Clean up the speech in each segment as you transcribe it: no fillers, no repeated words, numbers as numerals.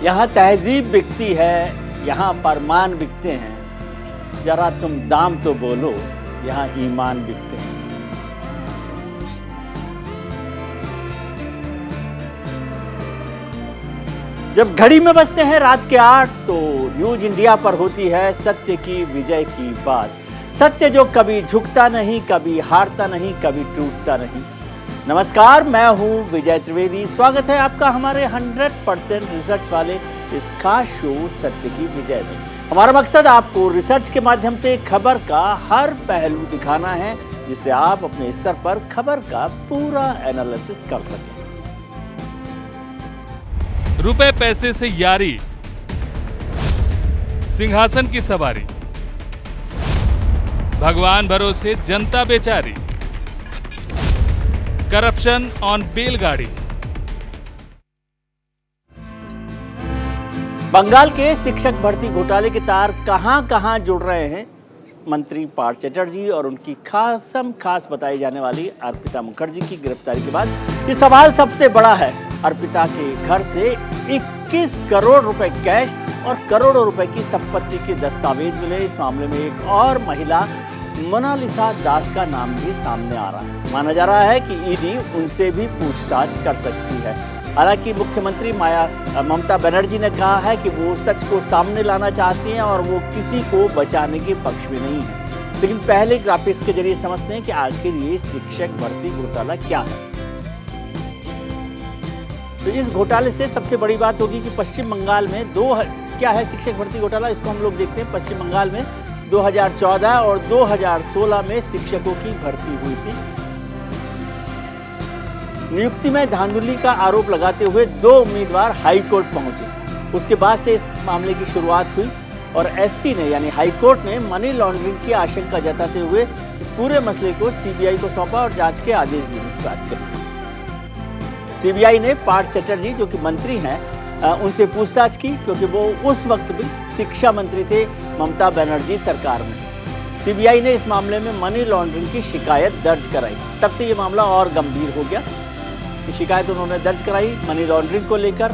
यहाँ तहजीब बिकती है, यहाँ फरमान बिकते हैं, जरा तुम दाम तो बोलो, यहाँ ईमान बिकते हैं। जब घड़ी में बजते हैं रात के 8 तो न्यूज इंडिया पर होती है सत्य की विजय की बात। सत्य जो कभी झुकता नहीं, कभी हारता नहीं, कभी टूटता नहीं। नमस्कार, मैं हूं विजय त्रिवेदी। स्वागत है आपका हमारे 100% रिसर्च वाले इस खास शो सत्य की विजय में। हमारा मकसद आपको रिसर्च के माध्यम से खबर का हर पहलू दिखाना है, जिससे आप अपने स्तर पर खबर का पूरा एनालिसिस कर सकें। रुपए पैसे से यारी, सिंहासन की सवारी, भगवान भरोसे जनता बेचारी, करप्शन ऑन बैलगाड़ी। बंगाल के शिक्षक भर्ती घोटाले के तार कहां जुड़ रहे हैं। मंत्री पार्थ चटर्जी और उनकी खास बताई जाने वाली अर्पिता मुखर्जी की गिरफ्तारी के बाद ये सवाल सबसे बड़ा है। अर्पिता के घर से 21 करोड़ रुपए कैश और करोड़ों रुपए की संपत्ति के दस्तावेज मिले। इस मामले में एक और महिला मोनालिसा दास का नाम भी सामने आ रहा है। माना जा रहा है कि ईडी उनसे भी पूछताछ कर सकती है। हालांकि मुख्यमंत्री ममता बनर्जी ने कहा है कि वो सच को सामने लाना चाहती हैं और वो किसी को बचाने के पक्ष में नहीं है। लेकिन पहले ग्राफिक्स के जरिए समझते हैं कि आखिर ये शिक्षक भर्ती घोटाला क्या है। तो इस घोटाले से सबसे बड़ी बात होगी कि पश्चिम बंगाल में क्या है शिक्षक भर्ती घोटाला, इसको हम लोग देखते हैं। पश्चिम बंगाल में 2014 और 2016 में शिक्षकों की भर्ती हुई थी। नियुक्ति में धांधली का आरोप लगाते हुए 2 उम्मीदवार हाई कोर्ट पहुंचे। उसके बाद से इस मामले की शुरुआत हुई और एससी ने यानी हाई कोर्ट ने मनी लॉन्ड्रिंग की आशंका जताते हुए इस पूरे मसले को सीबीआई को सौंपा और जांच के आदेश देने की बात करी। सीबीआई ने पार्थ चटर्जी जो कि मंत्री हैं उनसे पूछताछ की, क्योंकि वो उस वक्त भी शिक्षा मंत्री थे ममता बनर्जी सरकार में। सीबीआई ने इस मामले में मनी लॉन्ड्रिंग की शिकायत दर्ज कराई। तब से ये मामला और गंभीर हो गया। शिकायत उन्होंने दर्ज कराई मनी लॉन्ड्रिंग को लेकर।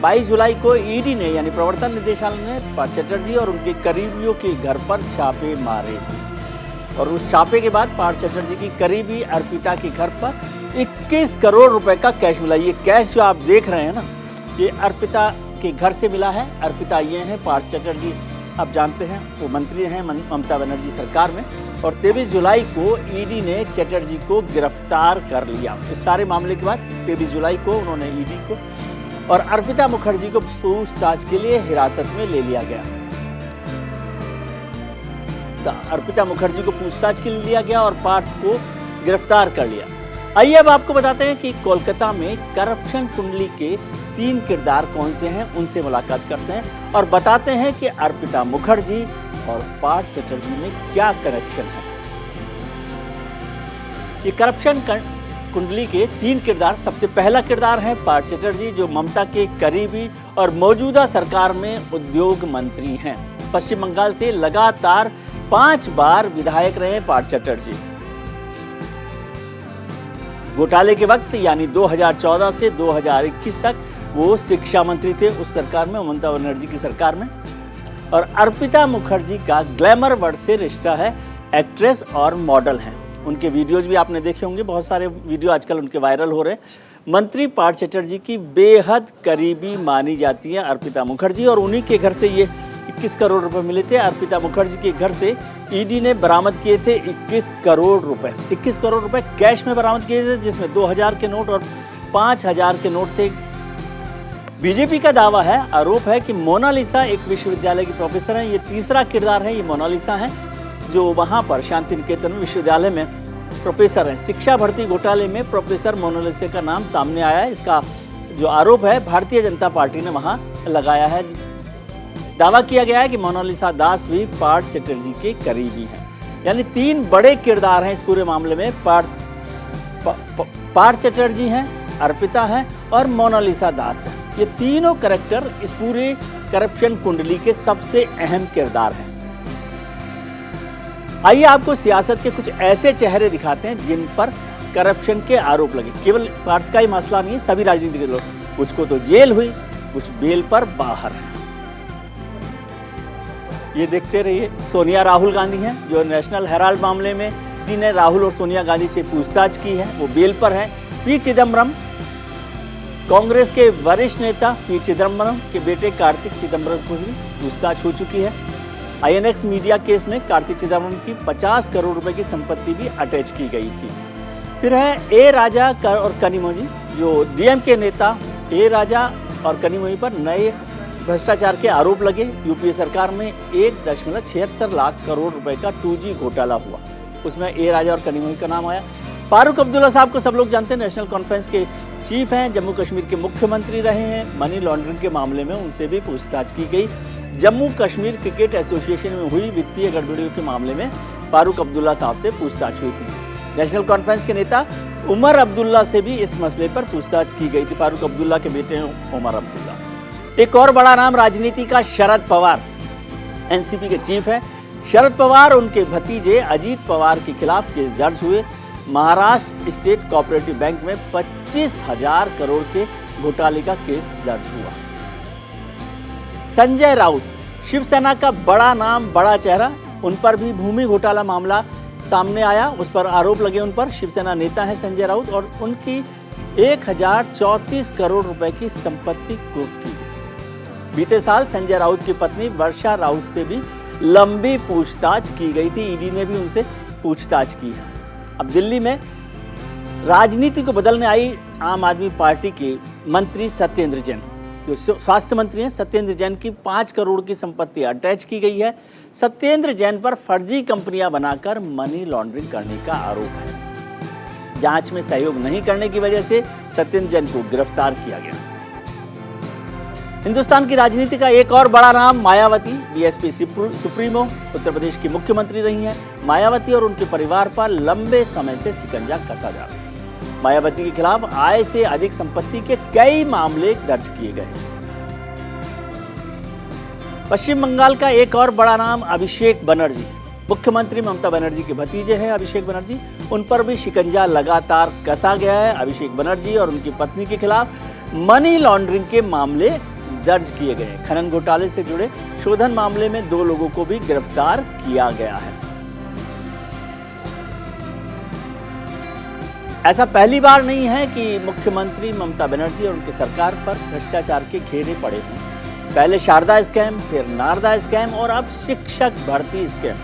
22 जुलाई को ईडी ने यानी प्रवर्तन निदेशालय ने पार्थ चटर्जी और उनके करीबियों के घर पर छापे मारे और उस छापे के बाद पार्थ चटर्जी की करीबी अर्पिता के घर पर 21 करोड़ रुपए का कैश मिला। ये कैश जो आप देख रहे हैं ना, ये अर्पिता के घर से मिला है। अर्पिता ये हैं पार्थ चटर्जी, आप जानते हैं वो मंत्री हैं ममता बनर्जी सरकार में। और 23 जुलाई को ईडी ने चटर्जी को गिरफ्तार कर लिया। इस सारे मामले के बाद 23 जुलाई को उन्होंने ईडी को और अर्पिता मुखर्जी को पूछताछ के लिए हिरासत में ले लिया गया। अर्पिता मुखर्जी को पूछताछ के लिए लिया गया और पार्थ को गिरफ्तार कर लिया। आइए अब आपको बताते हैं कि कोलकाता में करप्शन कुंडली के 3 किरदार कौन से हैं, उनसे मुलाकात करते हैं और बताते हैं कि अर्पिता मुखर्जी और पार्थ चटर्जी में क्या कनेक्शन है। ये करप्शन कुंडली के 3 किरदार, सबसे पहला किरदार है पार्थ चटर्जी जो ममता के करीबी और मौजूदा सरकार में उद्योग मंत्री हैं। पश्चिम बंगाल से लगातार 5 बार विधायक रहे पार्थ चटर्जी। घोटाले के वक्त यानी 2014 से 2021 तक वो शिक्षा मंत्री थे उस सरकार में, ममता बनर्जी की सरकार में। और अर्पिता मुखर्जी का ग्लैमर वर्ड से रिश्ता है, एक्ट्रेस और मॉडल हैं। उनके वीडियोज भी आपने देखे होंगे, बहुत सारे वीडियो आजकल उनके वायरल हो रहे हैं। मंत्री पार्थ चटर्जी की बेहद करीबी मानी जाती है अर्पिता मुखर्जी और उन्हीं के घर से ये 21 करोड़ रुपए मिले थे। अर्पिता मुखर्जी के घर से ईडी ने बरामद किए थे 21 करोड़ रुपए। 21 करोड़ रुपए कैश में बरामद किए थे, जिसमें 2000 के नोट और 5000 के नोट थे। बीजेपी का दावा है, आरोप है कि मोनालिसा एक विश्वविद्यालय की प्रोफेसर हैं। ये तीसरा किरदार है, ये मोनालिसा हैं जो वहां पर शांति निकेतन विश्वविद्यालय में प्रोफेसर हैं। शिक्षा भर्ती घोटाले में प्रोफेसर मोनालिसा का नाम सामने आया है। इसका जो आरोप है भारतीय जनता पार्टी ने वहां लगाया है। दावा किया गया है कि मोनालिसा दास भी पार्थ चटर्जी के करीबी हैं। यानी 3 बड़े किरदार हैं इस पूरे मामले में। पार्थ चटर्जी हैं, अर्पिता हैं और मोनालिसा दास हैं। ये तीनों कैरेक्टर इस पूरे करप्शन कुंडली के सबसे अहम किरदार हैं। आइए आपको सियासत के कुछ ऐसे चेहरे दिखाते हैं जिन पर करप्शन के आरोप लगे। केवल पार्थ का ही मसला नहीं है, सभी राजनीतिक लोग, कुछ को तो जेल हुई, कुछ बेल पर बाहर हैं। ये देखते रहिए। सोनिया राहुल गांधी हैं जो नेशनल हेराल्ड मामले में ने राहुल और सोनिया गांधी से पूछताछ की है, वो बेल पर है। पी चिदम्बरम, कांग्रेस के वरिष्ठ नेता पी चिदम्बरम के बेटे कार्तिक चिदम्बरम को भी पूछताछ हो चुकी है। आईएनएक्स मीडिया केस में कार्तिक चिदम्बरम की 50 करोड़ रुपए की संपत्ति भी अटैच की गई थी। फिर है ए राजा और कनिमोझी, जो डीएमके नेता ए राजा और कनिमोझी पर नए भ्रष्टाचार के आरोप लगे। यूपीए सरकार में 1.76 लाख करोड़ रुपए का 2G घोटाला हुआ, उसमें ए राजा और कनिमोझी का नाम आया। फारूक अब्दुल्ला साहब को सब लोग जानते हैं, नेशनल कॉन्फ्रेंस के चीफ हैं, जम्मू कश्मीर के मुख्यमंत्री रहे हैं। मनी लॉन्ड्रिंग के मामले में उनसे भी पूछताछ की गई। जम्मू कश्मीर क्रिकेट एसोसिएशन में हुई वित्तीय गड़बड़ियों के मामले में फारूक अब्दुल्ला साहब से पूछताछ हुई थी। नेशनल कॉन्फ्रेंस के नेता उमर अब्दुल्ला से भी इस मसले पर पूछताछ की गई थी। फारूक अब्दुल्ला के बेटे हैं उमर अब्दुल्ला। एक और बड़ा नाम राजनीति का शरद पवार, एनसीपी के चीफ है। शरद पवार, उनके भतीजे अजीत पवार के खिलाफ केस दर्ज हुए। महाराष्ट्र स्टेट कोऑपरेटिव बैंक में 25,000 करोड़ के घोटाले का केस दर्ज हुआ। संजय राउत, शिवसेना का बड़ा नाम, बड़ा चेहरा, उन पर भी भूमि घोटाला मामला सामने आया, उस पर आरोप लगे उन पर। शिवसेना नेता है संजय राउत और उनकी 1034 करोड़ रुपए की संपत्ति कुर्क की गई। बीते साल संजय राउत की पत्नी वर्षा राउत से भी लंबी पूछताछ की गई थी, ईडी ने भी उनसे पूछताछ की है। अब दिल्ली में राजनीति को बदलने आई आम आदमी पार्टी के मंत्री सत्येंद्र जैन, जो स्वास्थ्य मंत्री हैं। सत्येंद्र जैन की 5 करोड़ की संपत्ति अटैच की गई है। सत्येंद्र जैन पर फर्जी कंपनियां बनाकर मनी लॉन्ड्रिंग करने का आरोप है। जांच में सहयोग नहीं करने की वजह से सत्येंद्र जैन को गिरफ्तार किया गया। हिंदुस्तान की राजनीति का एक और बड़ा नाम मायावती, बीएसपी सुप्रीमो, उत्तर प्रदेश की मुख्यमंत्री रही हैं। मायावती और उनके परिवार पर लंबे समय से शिकंजा कसा जा रहा है। मायावती के खिलाफ आय से अधिक संपत्ति के कई मामले दर्ज किए गए हैं। पश्चिम बंगाल का एक और बड़ा नाम अभिषेक बनर्जी, मुख्यमंत्री ममता बनर्जी के भतीजे हैं अभिषेक बनर्जी, उन पर भी शिकंजा लगातार कसा गया है। अभिषेक बनर्जी और उनकी पत्नी के खिलाफ मनी लॉन्ड्रिंग के मामले दर्ज किए गए हैं। खनन घोटाले से जुड़े शोधन मामले में 2 लोगों को भी गिरफ्तार किया गया है। ऐसा पहली बार नहीं है कि मुख्यमंत्री ममता बनर्जी और उनकी सरकार पर भ्रष्टाचार के घेरे पड़े हों। पहले शारदा स्कैम, फिर नारदा स्कैम और अब शिक्षक भर्ती स्कैम।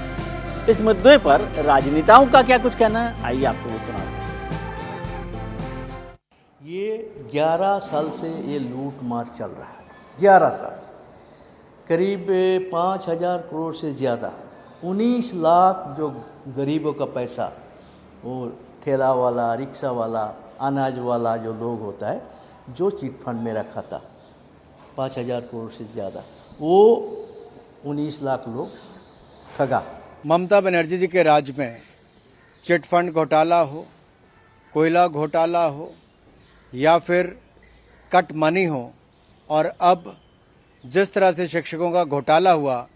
इस मुद्दे पर राजनेताओं का क्या कुछ कहना है, आइए आपको वो सुनाते हैं। ये 11 साल से ये लूट मार चल रहा है। 11 साल से करीब 5,000 करोड़ से ज़्यादा, 19 लाख जो गरीबों का पैसा, वो ठेला वाला, रिक्शा वाला, अनाज वाला जो लोग होता है, जो चिट फंड में रखा था 5,000 करोड़ से ज़्यादा, वो 19 लाख लोग ठगा। ममता बनर्जी जी के राज में चिट फंड घोटाला हो, कोयला घोटाला हो या फिर कट मनी हो, और अब जिस तरह से शिक्षकों का घोटाला हुआ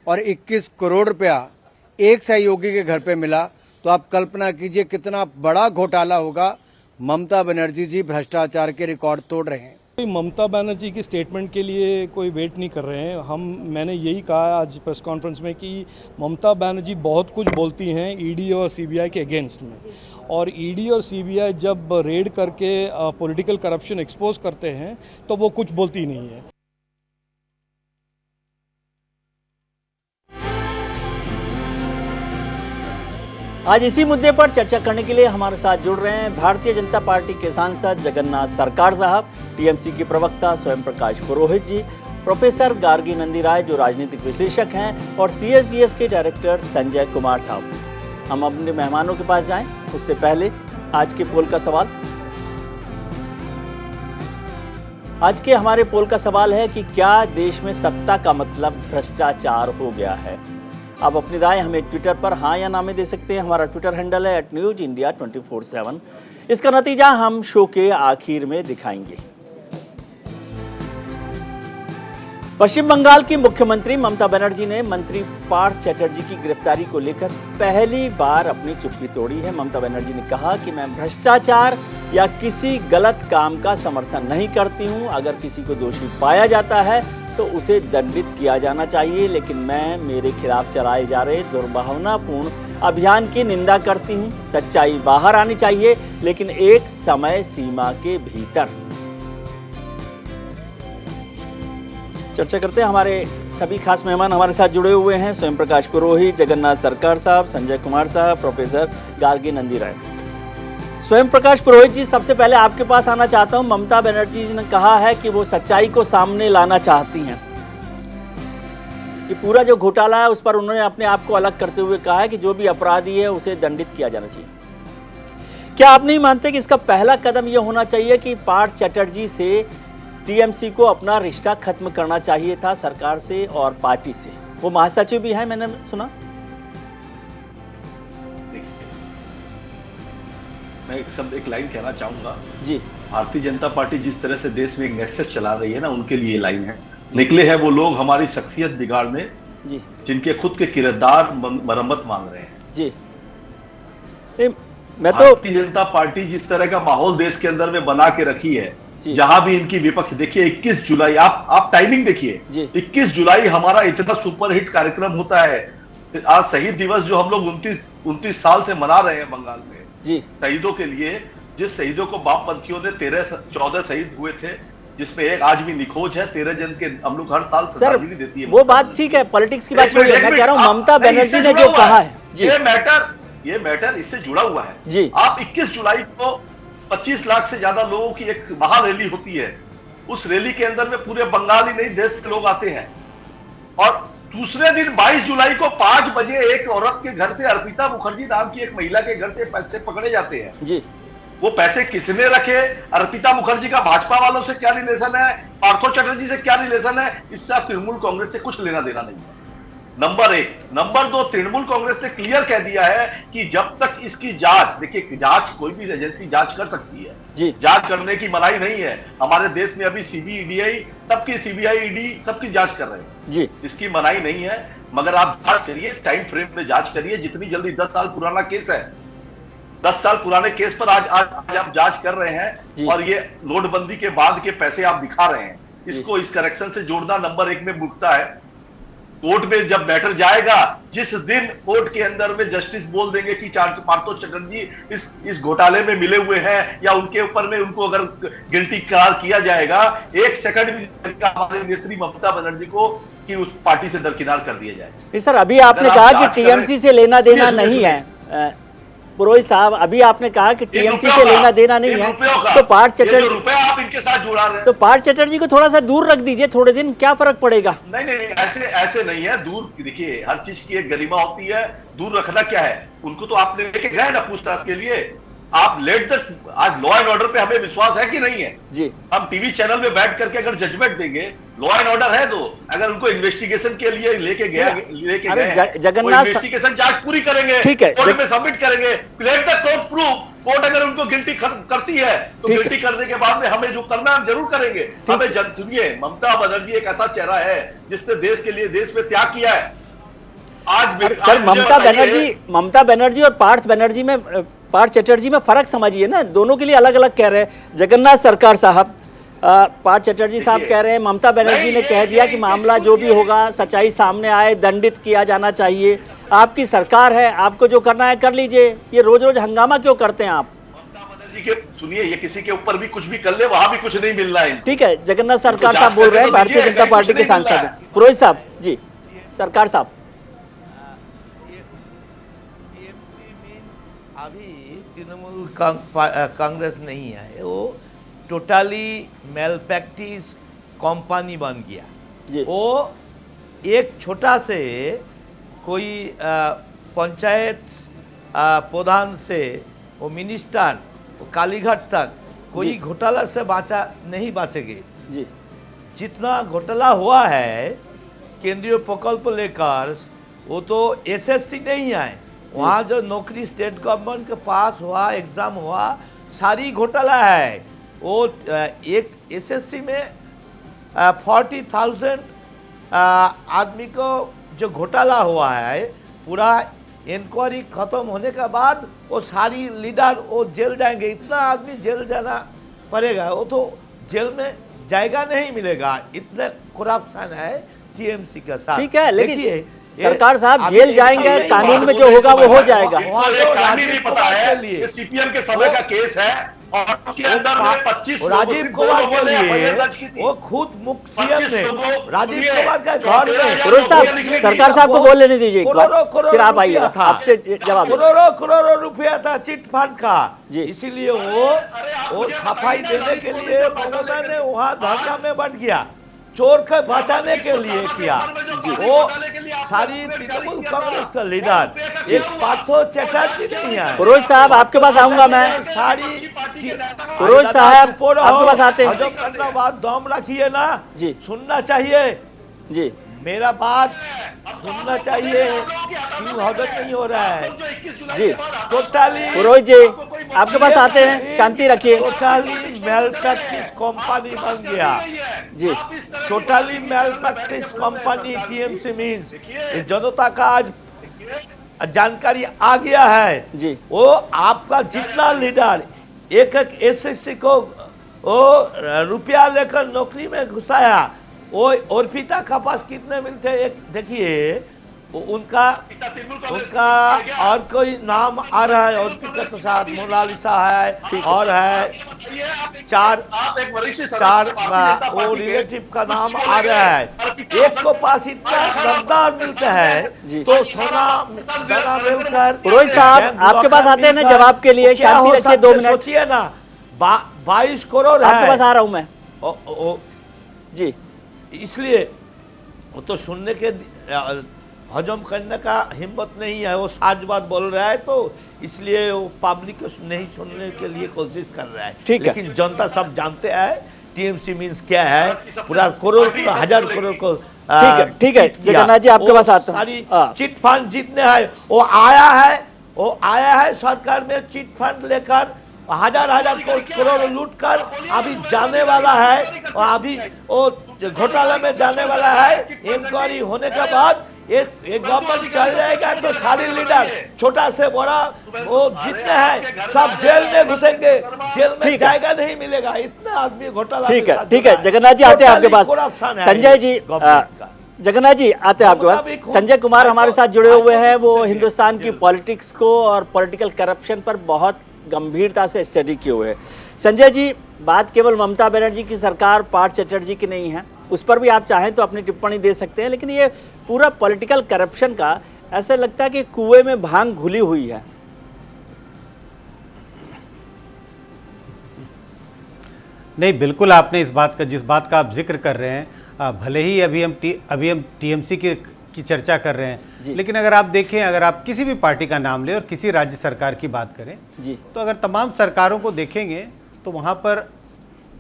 और 21 करोड़ रुपया एक सहयोगी के घर पे मिला, तो आप कल्पना कीजिए कितना बड़ा घोटाला होगा। ममता बनर्जी जी भ्रष्टाचार के रिकॉर्ड तोड़ रहे हैं। ममता बनर्जी की स्टेटमेंट के लिए कोई वेट नहीं कर रहे हैं। मैंने यही कहा आज प्रेस कॉन्फ्रेंस में कि ममता बनर्जी बहुत कुछ बोलती हैं ईडी और सीबीआई के अगेंस्ट में, और ईडी और सीबीआई जब रेड करके पॉलिटिकल करप्शन एक्सपोज करते हैं तो वो कुछ बोलती नहीं है। आज इसी मुद्दे पर चर्चा करने के लिए हमारे साथ जुड़ रहे हैं भारतीय जनता पार्टी के सांसद जगन्नाथ सरकार साहब, टीएमसी के प्रवक्ता स्वयं प्रकाश पुरोहित जी, प्रोफेसर गार्गी नंदी राय जो राजनीतिक विश्लेषक हैं, और सीएसडीएस के डायरेक्टर संजय कुमार साहब। हम अपने मेहमानों के पास जाएं, उससे पहले आज के पोल का सवाल। आज के हमारे पोल का सवाल है कि क्या देश में सत्ता का मतलब भ्रष्टाचार हो गया है? आप अपनी राय हमें ट्विटर पर हाँ या ना में दे सकते हैं। हमारा ट्विटर हैंडल है @newsindia24/7। इसका नतीजा हम शो के आखिर में दिखाएंगे। पश्चिम बंगाल की मुख्यमंत्री ममता बनर्जी ने मंत्री पार्थ चैटर्जी की गिरफ्तारी को लेकर पहली बार अपनी चुप्पी तोड़ी है। ममता बनर्जी ने कहा कि मैं भ्रष्टाचार या किसी गलत काम का समर्थन नहीं करती हूं। अगर किसी को दोषी पाया जाता है तो उसे दंडित किया जाना चाहिए, लेकिन मैं मेरे खिलाफ चलाए जा रहे दुर्भावनापूर्ण अभियान की निंदा करती हूं। सच्चाई बाहर आनी चाहिए, लेकिन एक समय सीमा के भीतर। चर्चा करते हैं। हमारे सभी खास मेहमान हमारे साथ जुड़े हुए हैं। स्वयं प्रकाश पुरोहित, जगन्नाथ सरकार साहब, संजय कुमार साहब, प्रोफेसर गार्गी नंदी राय। स्वयं प्रकाश पुरोहित जी, सबसे पहले आपके पास आना चाहता हूं। ममता बनर्जी जी ने कहा है कि वो सच्चाई को सामने लाना चाहती हैं। ये पूरा जो घोटाला है उस पर उन्होंने अपने आप को अलग करते हुए कहा है कि जो भी अपराधी है उसे दंडित किया जाना चाहिए। क्या आप नहीं मानते कि इसका पहला कदम यह होना चाहिए कि पार्थ चटर्जी से टीएमसी को अपना रिश्ता खत्म करना चाहिए था, सरकार से और पार्टी से? वो महासचिव भी हैं, मैंने सुना। मैं एक लाइन कहना चाहूंगा जी। भारतीय जनता पार्टी जिस तरह से देश में एक मैसेज चला रही है ना, उनके लिए ये लाइन है। निकले हैं वो लोग हमारी शख्सियत बिगाड़ने, जी, जिनके खुद के किरदार मरम्मत मांग रहे हैं। जी। मैं तो भारतीय जनता पार्टी जिस तरह का माहौल देश के अंदर में बना के रखी है, जहां भी इनकी विपक्ष, देखिए 21 जुलाई, आप टाइमिंग देखिए, 21 जुलाई हमारा इतना सुपरहिट कार्यक्रम होता है। आज शहीद दिवस जो हम लोग 29 साल से मना रहे हैं बंगाल में जी, शहीदों के लिए, जिस शहीदों को वामपंथियों ने 14 शहीद हुए थे, जिसमें एक आज भी निखोज है। 13 जन के हम लोग हर साल श्रद्धांजलि देती है। वो बात ठीक है, पॉलिटिक्स की बात छोड़िए, मैं कह रहा हूं ममता बनर्जी ने जो कहा है जी, ये मैटर इससे जुड़ा हुआ है जी। आप 21 जुलाई को 25 लाख से ज्यादा लोगों की एक महा रैली होती है। उस रैली के अंदर में पूरे बंगाल ही नहीं, देश से लोग आते हैं। और दूसरे दिन 22 जुलाई को 5 बजे एक औरत के घर से, अर्पिता मुखर्जी नाम की एक महिला के घर से पैसे पकड़े जाते हैं जी। वो पैसे किसने रखे? अर्पिता मुखर्जी का भाजपा वालों से क्या रिलेशन है, पार्थो चटर्जी से क्या रिलेशन है, इससे तृणमूल कांग्रेस से कुछ लेना देना नहीं है। नंबर 1। नंबर 2, तृणमूल कांग्रेस ने क्लियर कह दिया है कि जब तक इसकी जांच, देखिए जांच कोई भी एजेंसी जांच कर सकती है जी, जांच करने की मनाही नहीं है। हमारे देश में अभी सीबीआई, सबकी सीबीआई, ईडी सबकी जांच कर रहे हैं जी, इसकी मनाही नहीं है। मगर आप जांच करिए, टाइम फ्रेम में जांच करिए। जितनी जल्दी, 10 साल पुराना केस है, 10 साल पुराने केस पर आज आप जांच कर रहे हैं, और ये नोटबंदी के बाद के पैसे आप दिखा रहे हैं। इसको इस करेक्शन से जोड़ना नंबर 1 में मुकता है। कोर्ट में जब मैटर जाएगा, जिस दिन कोर्ट के अंदर में जस्टिस बोल देंगे कि पार्थो चटर्जी इस घोटाले में मिले हुए हैं, या उनके ऊपर में उनको अगर गिल्टी करार किया जाएगा, 1 सेकंड भी हमारे नेत्री ममता बनर्जी को कि उस पार्टी से दरकिनार कर दिया जाए। नहीं सर, अभी आपने कहा कि टीएमसी से लेना देना नहीं है। पुरोहित साहब, अभी आपने कहा कि टीएमसी से लेना देना नहीं है, तो पार्थ चटर्जी, रुपए आप इनके साथ जुड़ा रहे हैं, तो पार्थ चटर्जी को थोड़ा सा दूर रख दीजिए, थोड़े दिन, क्या फर्क पड़ेगा? नहीं, ऐसे नहीं है। दूर, देखिए हर चीज की एक गरिमा होती है। दूर रखना क्या है? उनको तो आपने लेके गए ना पूछताछ के लिए। आप लेट द, आज लॉ एंड ऑर्डर पे हमें विश्वास है कि नहीं है जी? हम टीवी चैनल में बैठ करके अगर जजमेंट देंगे, लॉ एंड ऑर्डर है, तो अगर उनको इन्वेस्टिगेशन के लिए लेके गए, जगन्नाथ इन्वेस्टिगेशन जांच पूरी करेंगे, ठीक है, कोर्ट में सबमिट करेंगे, let the court prove. Court अगर उनको गिल्टी करती है तो गिल्टी करने के बाद में हमें जो करना है हम जरूर करेंगे। हमें सुनिए, ममता बनर्जी एक ऐसा चेहरा है जिसने देश के लिए, देश में त्याग किया है। आज सर, ममता बनर्जी और पार्थ चटर्जी में फर्क समझिए ना, दोनों के लिए अलग अलग कह रहे हैं। जगन्नाथ सरकार साहब, पार्थ चटर्जी साहब कह रहे हैं, ममता बनर्जी ने कह दिया कि मामला जो भी होगा, सच्चाई सामने आए, दंडित किया जाना चाहिए। आपकी सरकार है, आपको जो करना है कर लीजिए, ये रोज रोज हंगामा क्यों करते हैं आप? ममता बनर्जी के सुनिए, ये किसी के ऊपर भी कुछ भी कर ले, वहां भी कुछ नहीं मिल रहा है। ठीक है, जगन्नाथ सरकार साहब बोल रहे हैं, भारतीय जनता पार्टी के सांसद हैं। पुरोहित साहब जी, सरकार साहब, अभी तृणमूल कांग्रेस नहीं है, वो टोटली मेल प्रैक्टिस कंपनी बन गया जी। वो एक छोटा से कोई पंचायत प्रधान से वो मिनिस्टर, वो कालीघाट तक कोई घोटाला से नहीं बचेंगे जी। जितना घोटाला हुआ है केंद्रीय प्रकल्प लेकर, वो तो एसएससी नहीं है, वहाँ जो नौकरी स्टेट गवर्नमेंट के पास हुआ, एग्ज़ाम हुआ, सारी घोटाला है। वो एक एसएससी में 40,000 आदमी को जो घोटाला हुआ है, पूरा इंक्वायरी खत्म होने के बाद वो सारी लीडर वो जेल जाएंगे। इतना आदमी जेल जाना पड़ेगा, वो तो जेल में जाएगा नहीं मिलेगा, इतने करप्शन है टीएमसी के साथ। ठीक है, लेकिन देखिए सरकार साहब जेल जाएंगे, कानून में जो होगा वो हो जाएगा। नहीं पता है, सीपीएम के समय का केस है और उसके अंदर में 25 राजीव कुमार के लिए वो खुद मुख्य सीएम ने राजीव कुमार का घर में फिरोज साहब, सरकार साहब को बोल लेने दीजिए, फिर आप आइए, आपसे जवाब। करोड़ों रुपया था चिट फंड का, इसीलिए वो सफाई देने के लिए ममता ने वहाँ धरना में बैठ गया, चोर को बचाने के लिए किया। वो सारी तृणमूल कांग्रेस का लीडर एक पार्थो चटर्जी नहीं है। फिरोज साहब आपके पास आऊंगा मैं, सारी फिरोज साहब आपके पास आते हैं। हजम करना बात दम रखिए ना जी, सुनना चाहिए जी मेरा बात सुनना चाहिए, क्यों हजम नहीं हो रहा है जी। टोटली फिरोज जी आपके पास आते हैं, शांति रखिए। टोटली मेल प्रैक्टिस कंपनी बन गया जी, totally malpractice company TMC means जनता का आज जानकारी आ गया है जी। वो आपका जितना लीडर एक एसएससी को वो रुपया लेकर नौकरी में घुसाया, वो अर्पिता का पास कितने मिलते एक देखिए, उनका और कोई नाम आ रहा है, अर्पिता के साथ मोनालिसा है और है चार वो रिलेटिव का नाम आ रहा है। एक को पास इतना दमदार मिलता है तो सोना दाना मिलकर। फिरोज साहब आपके पास आते हैं ना जवाब के लिए, शांति रखिए 2 मिनट। सोचिए ना 22 करोड़ है आपके पास आ रहा हूं मैं जी। इसलिए वो तो सुनने के हजम करने का हिम्मत नहीं है, वो साज बात बोल रहा है तो इसलिए वो पब्लिक को नहीं सुनने के लिए कोशिश कर रहा है। लेकिन जनता सब जानते हैं टीएमसी मीन्स क्या है, पूरा करोड़ 1000 करोड़ को ठीक है जगन्नाथ जी आपके पास आता हूं। सारी चिट फंड जितने हैं वो आया है सरकार में चिट फंड लेकर हजार करोड़ लूट कर अभी जाने वाला है और अभी वो घोटाला में जाने वाला है। इंक्वायरी होने के बाद एक गवर्नमेंट चल जाएगा तो सारे लीडर छोटा से बड़ा वो जितने हैं सब जेल में घुसेंगे, जेल में जाएगा नहीं मिलेगा, इतना आदमी घोटाला। ठीक है जगन्नाथ जी आते हैं आपके पास। संजय जी जगन्नाथ जी आते हैं आपके पास। संजय कुमार हमारे साथ जुड़े हुए हैं, वो हिंदुस्तान की पॉलिटिक्स को और पॉलिटिकल करप्शन पर बहुत गंभीरता से स्टडी किए हुए हैं। संजय जी, बात केवल ममता बनर्जी की सरकार पार्थ चटर्जी की नहीं है, उस पर भी आप चाहें तो अपनी टिप्पणी दे सकते हैं, लेकिन ये पूरा पॉलिटिकल करप्शन का ऐसा लगता है कि कुएं में भांग घुली हुई है। नहीं, बिल्कुल आपने जिस बात का आप जिक्र कर रहे हैं, भले ही अभी हम टीएमसी की चर्चा कर रहे हैं, लेकिन अगर आप देखें, अगर आप किसी भी पार्टी का नाम लें और किसी राज्य सरकार की बात करें जी, तो अगर तमाम सरकारों को देखेंगे तो वहां पर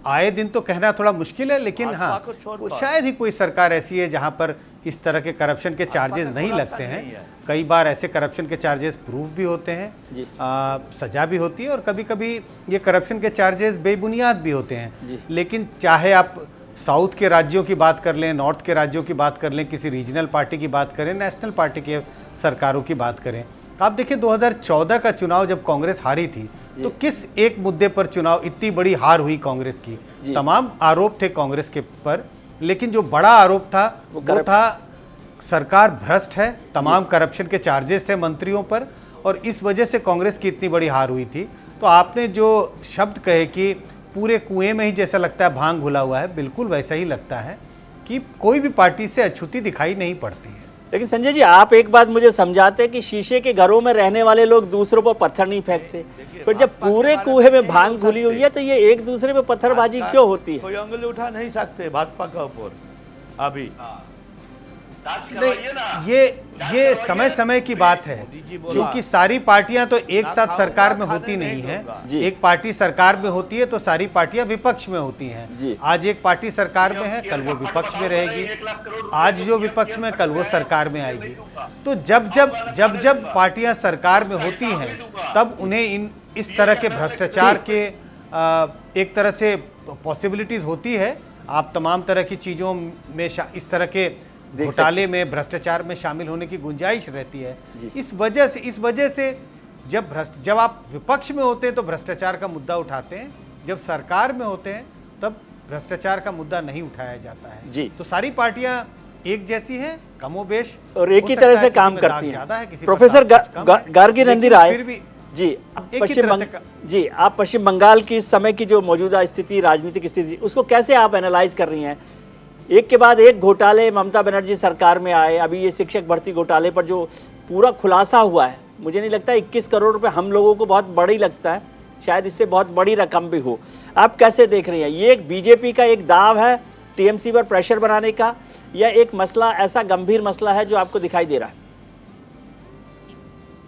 आए दिन तो कहना थोड़ा मुश्किल है, लेकिन हाँ शायद ही कोई सरकार ऐसी है जहां पर इस तरह के करप्शन के चार्जेस नहीं लगते हैं। कई बार ऐसे करप्शन के चार्जेस प्रूफ भी होते हैं, सजा भी होती है और कभी कभी ये करप्शन के चार्जेस बेबुनियाद भी होते हैं। लेकिन चाहे आप साउथ के राज्यों की बात कर लें, नॉर्थ के राज्यों की बात कर लें, किसी रीजनल पार्टी की बात करें, नेशनल पार्टी के सरकारों की बात करें, आप देखिए 2014 का चुनाव जब कांग्रेस हारी थी तो किस एक मुद्दे पर चुनाव इतनी बड़ी हार हुई कांग्रेस की। तमाम आरोप थे कांग्रेस के पर, लेकिन जो बड़ा आरोप था वो था सरकार भ्रष्ट है, तमाम करप्शन के चार्जेस थे मंत्रियों पर और इस वजह से कांग्रेस की इतनी बड़ी हार हुई थी। तो आपने जो शब्द कहे कि पूरे कुएं में ही जैसा लगता है भांग घुला हुआ है, बिल्कुल वैसा ही लगता है कि कोई भी पार्टी से अछूती दिखाई नहीं पड़ती है। लेकिन संजय जी, आप एक बात मुझे समझाते कि शीशे के घरों में रहने वाले लोग दूसरों पर पत्थर नहीं फेंकते, पर जब पूरे कुएं में भांग घुली हुई है तो ये एक दूसरे पे पत्थरबाजी क्यों होती है? कोई उंगली उठा नहीं सकते भाजपा का ऊपर अभी। ये समय समय की बात है, क्योंकि सारी पार्टियां तो एक साथ सरकार में होती नहीं है। एक पार्टी सरकार में होती है तो सारी पार्टियां विपक्ष में होती हैं। आज एक पार्टी सरकार में है, कल वो विपक्ष में रहेगी, आज जो विपक्ष में कल वो सरकार में आएगी। तो जब पार्टियां सरकार में होती हैं तब उन्हें इस तरह के भ्रष्टाचार के एक तरह से पॉसिबिलिटीज होती है। आप तमाम तरह की चीज़ों में इस तरह के घोटाले में, भ्रष्टाचार में शामिल होने की गुंजाइश रहती है। जी। इस वजह से जब आप विपक्ष में होते हैं तो भ्रष्टाचार का मुद्दा उठाते हैं, जब सरकार में होते हैं तब भ्रष्टाचार का मुद्दा नहीं उठाया जाता है। जी। तो सारी पार्टियां एक जैसी हैं, कमोबेश, और एक हो ही सकता तरह है से किसी काम में करती दाग ज्यादा है, हैं। किसी पर प्रोफेसर दाग कुछ कम है, गार्गी लेकिन नंदीराय, फिर भी जी एक ही तरह से जी, आप पश्चिम बंगाल की इस समय की जो मौजूदा स्थिति, राजनीतिक स्थिति, उसको कैसे आप एनालाइज कर रही हैं? एक के बाद एक घोटाले ममता बनर्जी सरकार में आए, अभी ये शिक्षक भर्ती घोटाले पर जो पूरा खुलासा हुआ है, मुझे नहीं लगता 21 करोड़ रुपए हम लोगों को बहुत बड़ी लगता है, शायद इससे बहुत बड़ी रकम भी हो। आप कैसे देख रही हैं? ये एक बीजेपी का एक दाव है टीएमसी पर प्रेशर बनाने का, या एक मसला, ऐसा गंभीर मसला है जो आपको दिखाई दे रहा है?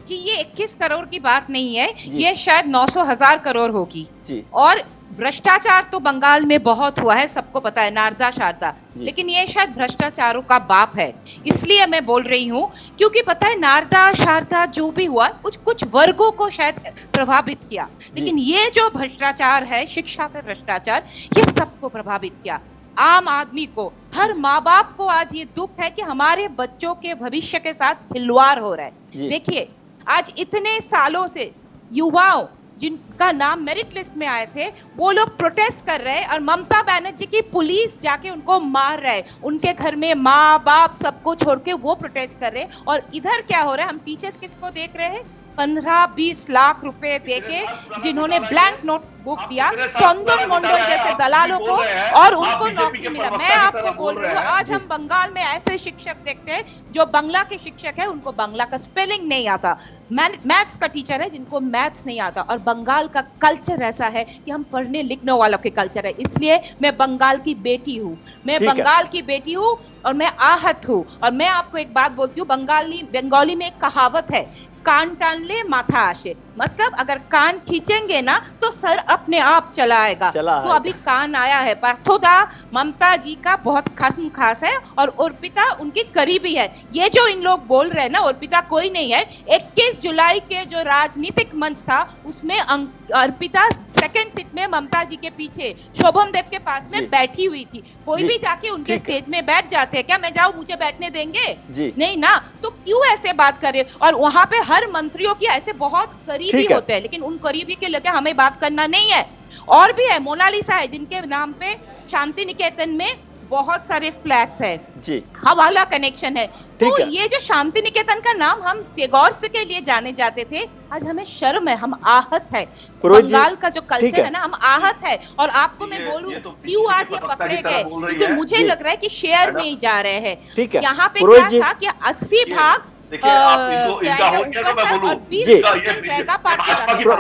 जी, ये 21 करोड़ की बात नहीं है, ये शायद 900,000 करोड़ होगी जी। और भ्रष्टाचार तो बंगाल में बहुत हुआ है, सबको पता है, नारदा शारदा, लेकिन ये शायद भ्रष्टाचारों का बाप है। इसलिए मैं बोल रही हूँ क्योंकि पता है नारदा शारदा जो भी हुआ कुछ वर्गों को शायद प्रभावित किया, लेकिन ये जो भ्रष्टाचार है, शिक्षा का भ्रष्टाचार, ये सबको प्रभावित किया। आम आदमी को, हर माँ बाप को आज ये दुख है कि हमारे बच्चों के भविष्य के साथ खिलवाड़ हो रहा है। देखिए, आज इतने सालों से युवाओं जिनका नाम मेरिट लिस्ट में आए थे, वो लोग प्रोटेस्ट कर रहे हैं और ममता बनर्जी की पुलिस जाके उनको मार रहे हैं, उनके घर में माँ बाप सबको छोड़ के वो प्रोटेस्ट कर रहे हैं। और इधर क्या हो रहा है, हम टीचर्स किसको देख रहे हैं? 15-20 लाख रुपए देके जिन्होंने ब्लैंक नोट बुक दिया चंदन मंडल जैसे दलालों को, और उनको नौकरी मिला। मैं आपको बोल रही हूँ, आज हम बंगाल में ऐसे शिक्षक देखते हैं जो बांग्ला के शिक्षक है, उनको बांग्ला का स्पेलिंग नहीं आता, मैथ्स का टीचर है जिनको मैथ्स नहीं आता। और बंगाल का कल्चर ऐसा है कि हम पढ़ने लिखने वालों के कल्चर है। इसलिए मैं बंगाल की बेटी हूँ, मैं बंगाल की बेटी हूँ और मैं आहत हूँ। और मैं आपको एक बात बोलती हूँ, बंगाली में एक कहावत है, कान टान ले माथा आशे, मतलब अगर कान खींचेंगे ना तो सर अपने आप चला आएगा। तो अभी कान आया है। पार्थोदा ममता जी का बहुत खास है और अर्पिता उनकी करीबी है। ये जो इन लोग बोल रहे हैं ना, अर्पिता कोई नहीं है। 21 जुलाई के जो राजनीतिक मंच था उसमें अर्पिता सेकंड सीट में ममता जी के पीछे शोभम देव के पास में बैठी हुई थी। कोई भी जाके उनके स्टेज में बैठ जाते हैं क्या? मैं जाऊं, मुझे बैठने देंगे? नहीं ना। तो क्यों ऐसे बात करे? और वहां पे हर मंत्रियों की ऐसे बहुत करीबी होते हैं, लेकिन उन करीबी के लेके हमें बात करना नहीं है। और भी है, मोनालिसा है जिनके नाम पे शांति निकेतन में बहुत सारे फ्लैट्स है जी, हवाला कनेक्शन है। तो ये जो शांति निकेतन का नाम हम टैगोर से के लिए जाने जाते थे, आज हमें शर्म है, हम आहत है। बंगाल का जो कल्चर है ना, हम आहत है। और आपको मैं बोलूं क्यों आज ये पकड़े गए, क्योंकि मुझे लग रहा है कि शेयर में ही जा रहे हैं। यहाँ पे क्या था कि 80 भाग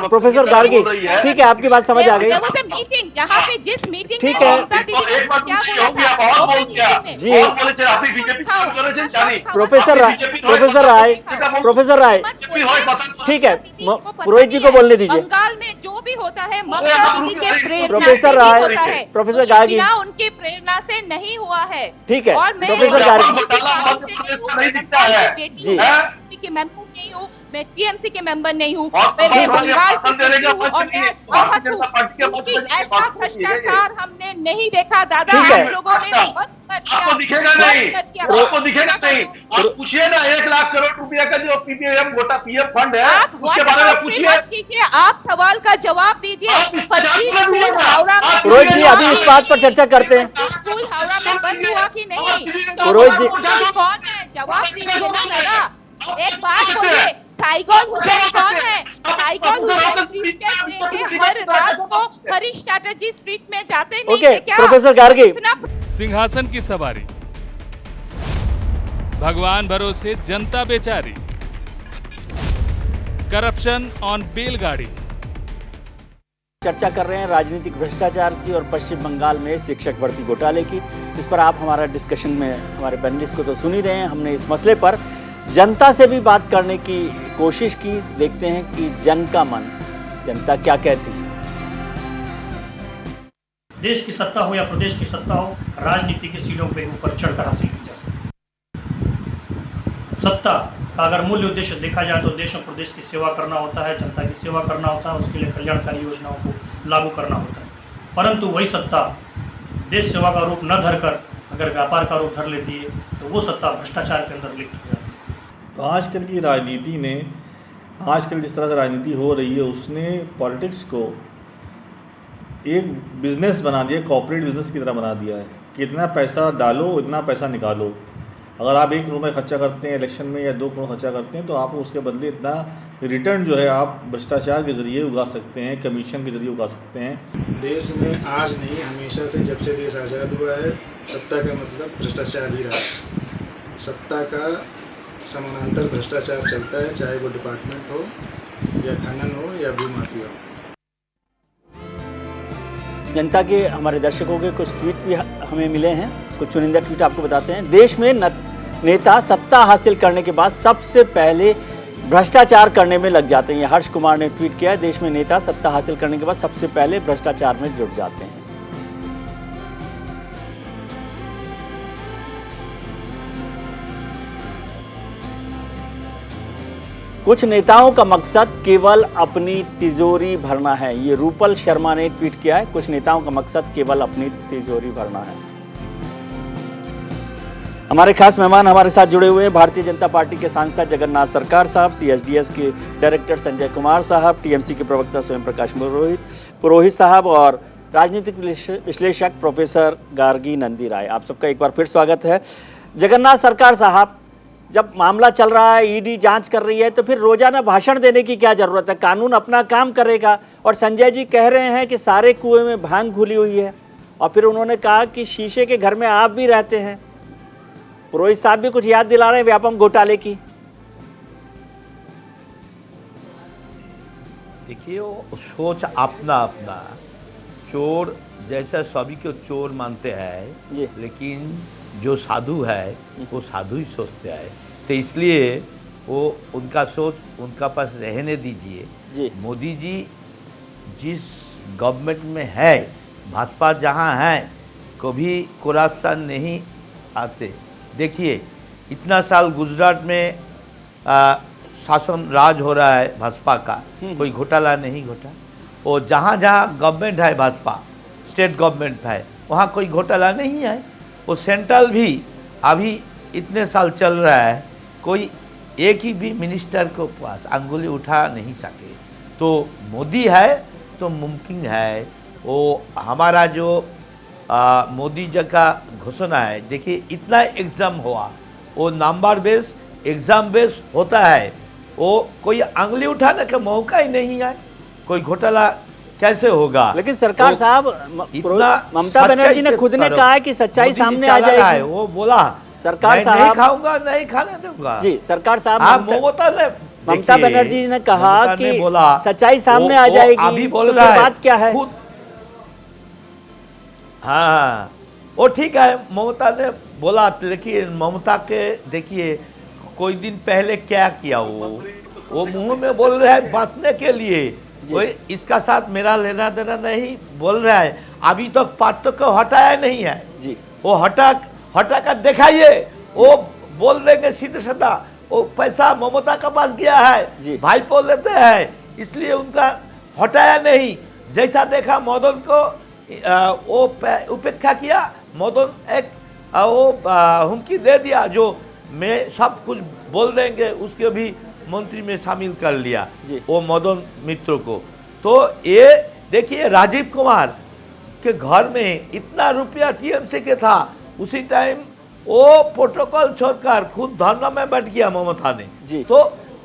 प्रोफेसर गार्गी, ठीक है, आपकी बात समझ आ गई। मीटिंग जहाँ पे जिस मीटिंग ठीक है जी, प्रोफेसर राय, ठीक है, पुरोहित जी को बोलने दीजिए। बंगाल में जो भी होता है ममता दीदी के प्रेरणा प्रोफेसर राय, प्रोफेसर गार्गी, उनकी प्रेरणा से नहीं हुआ है। ठीक है, और मैं प्रोफेसर गार्गी जी के मेंबर नहीं हूँ, मैं टीएमसी के मेंबर नहीं हूँ, मैं बंगाल से हूँ और मैं आहत हूँ क्योंकि ऐसा भ्रष्टाचार हमने नहीं देखा दादा। हम लोगों ने आपको दिखेगा नहीं, आपको दिखेगा नहीं। आप पूछिए ना 1 लाख करोड़ रुपया का जो पीपीएम फंड है, उसके बारे में पूछिए। आप सवाल का जवाब दीजिए। पुरोहित जी, अभी इस बात पर चर्चा करते हैं। स्कूल हावड़ा में बंद हुआ कि नहीं? पुरोहित जी कौन है? जवाब दीजिए ना दादा। एक बात बोलिए, साइगोन हुसैन कौन है? साइगोन हुसैन स्ट्रीट लेके हर रात को हरीश चैटर्जी स्ट्रीट में जाते नहीं है क्या? प्रोफेसर गार्गी, सिंहासन की सवारी, भगवान भरोसे जनता बेचारी, करप्शन ऑन बेलगाड़ी। चर्चा कर रहे हैं राजनीतिक भ्रष्टाचार की और पश्चिम बंगाल में शिक्षक भर्ती घोटाले की। इस पर आप हमारा डिस्कशन में हमारे पैनलिस्ट को तो सुन ही रहे हैं। हमने इस मसले पर जनता से भी बात करने की कोशिश की। देखते हैं कि जन का मन, जनता क्या कहती है। देश की सत्ता हो या प्रदेश की सत्ता हो, राजनीति के सीढ़ियों पे ऊपर चढ़कर हासिल की जा सकती है। सत्ता का अगर मूल्य उद्देश्य देखा जाए तो देश और प्रदेश की सेवा करना होता है, जनता की सेवा करना होता है, उसके लिए कल्याणकारी योजनाओं को लागू करना होता है। परंतु वही सत्ता देश सेवा का रूप न धरकर अगर व्यापार का रूप धर लेती है तो वो सत्ता भ्रष्टाचार के अंदर लिप्त हो जाती है। तो आजकल की राजनीति ने, आजकल जिस तरह से राजनीति हो रही है, उसने पॉलिटिक्स को एक बिजनेस बना दिया, कॉर्पोरेट बिजनेस की तरह बना दिया है। कितना पैसा डालो इतना पैसा निकालो। अगर आप 1 करोड़ खर्चा करते हैं इलेक्शन में या 2 करोड़ खर्चा करते हैं तो आप उसके बदले इतना रिटर्न जो है आप भ्रष्टाचार के ज़रिए उगा सकते हैं, कमीशन के ज़रिए उगा सकते हैं। देश में आज नहीं, हमेशा से जब से देश आज़ाद हुआ है, सत्ता का मतलब भ्रष्टाचार ही रहा है। सत्ता का समानांतर भ्रष्टाचार चलता है, चाहे वो डिपार्टमेंट हो या खनन हो या भूमाफिया हो। जनता के, हमारे दर्शकों के कुछ ट्वीट भी हमें मिले हैं, कुछ चुनिंदा ट्वीट आपको बताते हैं। देश में नेता सत्ता हासिल करने के बाद सबसे पहले भ्रष्टाचार करने में लग जाते हैं। हर्ष कुमार ने ट्वीट किया है, देश में नेता सत्ता हासिल करने के बाद सबसे पहले भ्रष्टाचार में जुट जाते हैं। कुछ नेताओं का मकसद केवल अपनी तिजोरी भरना है, ये रूपल शर्मा ने ट्वीट किया है। कुछ नेताओं का मकसद केवल अपनी तिजोरी भरना है। हमारे खास मेहमान हमारे साथ जुड़े हुए हैं भारतीय जनता पार्टी के सांसद जगन्नाथ सरकार साहब, CSDS के डायरेक्टर संजय कुमार साहब, TMC के प्रवक्ता स्वयं प्रकाश पुरोहित साहब और राजनीतिक विश्लेषक प्रोफेसर गार्गी नंदी राय। आप सबका एक बार फिर स्वागत है। जगन्नाथ सरकार साहब, जब मामला चल रहा है, ED जांच कर रही है, तो फिर रोजाना भाषण देने की क्या जरूरत है? कानून अपना काम करेगा। और संजय जी कह रहे हैं कि सारे कुएं में भांग घुली हुई है, और फिर उन्होंने कहा कि शीशे के घर में आप भी रहते हैं। पुरोहित साहब भी कुछ याद दिला रहे हैं व्यापम घोटाले की। देखिए, वो सोच अपना अपना, चोर जैसा सभी को चोर मानते हैं, लेकिन जो साधु है वो साधु ही सोचते हैं। तो इसलिए वो उनका सोच उनका पास रहने दीजिए। मोदी जी जिस गवर्नमेंट में है, भाजपा जहाँ है, कभी करप्शन नहीं आते। देखिए, इतना साल गुजरात में शासन राज हो रहा है भाजपा का, कोई घोटाला नहीं घटा। और जहाँ जहाँ गवर्नमेंट है भाजपा, स्टेट गवर्नमेंट है, वहाँ कोई घोटाला नहीं है। वो सेंट्रल भी अभी इतने साल चल रहा है, कोई एक ही भी मिनिस्टर को पास अंगुली उठा नहीं सके। तो मोदी है तो मुमकिन है। वो हमारा जो मोदी जी का घोषणा है, देखिए इतना एग्ज़ाम हुआ, वो नंबर बेस एग्ज़ाम बेस होता है, वो कोई अंगली उठाने का मौका ही नहीं है। कोई घोटाला कैसे होगा? लेकिन सरकार साहब, ममता बनर्जी ने खुद ने कहा है कि सच्चाई सामने आ जाएगी। वो बोला सरकार साहब, नहीं खाऊंगा, नहीं खाने दूंगा। जी, सरकार साहब, ममता बनर्जी ने कहा कि सच्चाई सामने आ जाएगी। अभी बोल रहा है, बात क्या है? हाँ, वो ठीक है, ममता ने बोला, लेकिन ममता के देखिए कोई दिन पहले क्या किया, वो मुंह में बोल रहा है बचने के लिए, कोई इसका साथ मेरा लेना देना नहीं बोल रहा है। अभी तक तो पार्टी को हटाया नहीं है जी। वो हटा कर दिखाइए, वो बोल देंगे सीधे सीधा वो पैसा ममता के पास गया है, भाईपो लेते हैं, इसलिए उनका हटाया नहीं। जैसा देखा मदन को वो उपेक्षा किया, मदन एक वो हुमकी दे दिया, जो मैं सब कुछ बोल देंगे, उसके भी मंत्री में शामिल कर लिया वो मदन मित्र को। तो ये देखिए, राजीव कुमार के घर में इतना रुपया TMC के था, उसी टाइम वो प्रोटोकॉल छोड़कर खुद धरना में बैठ गया ममता ने। तो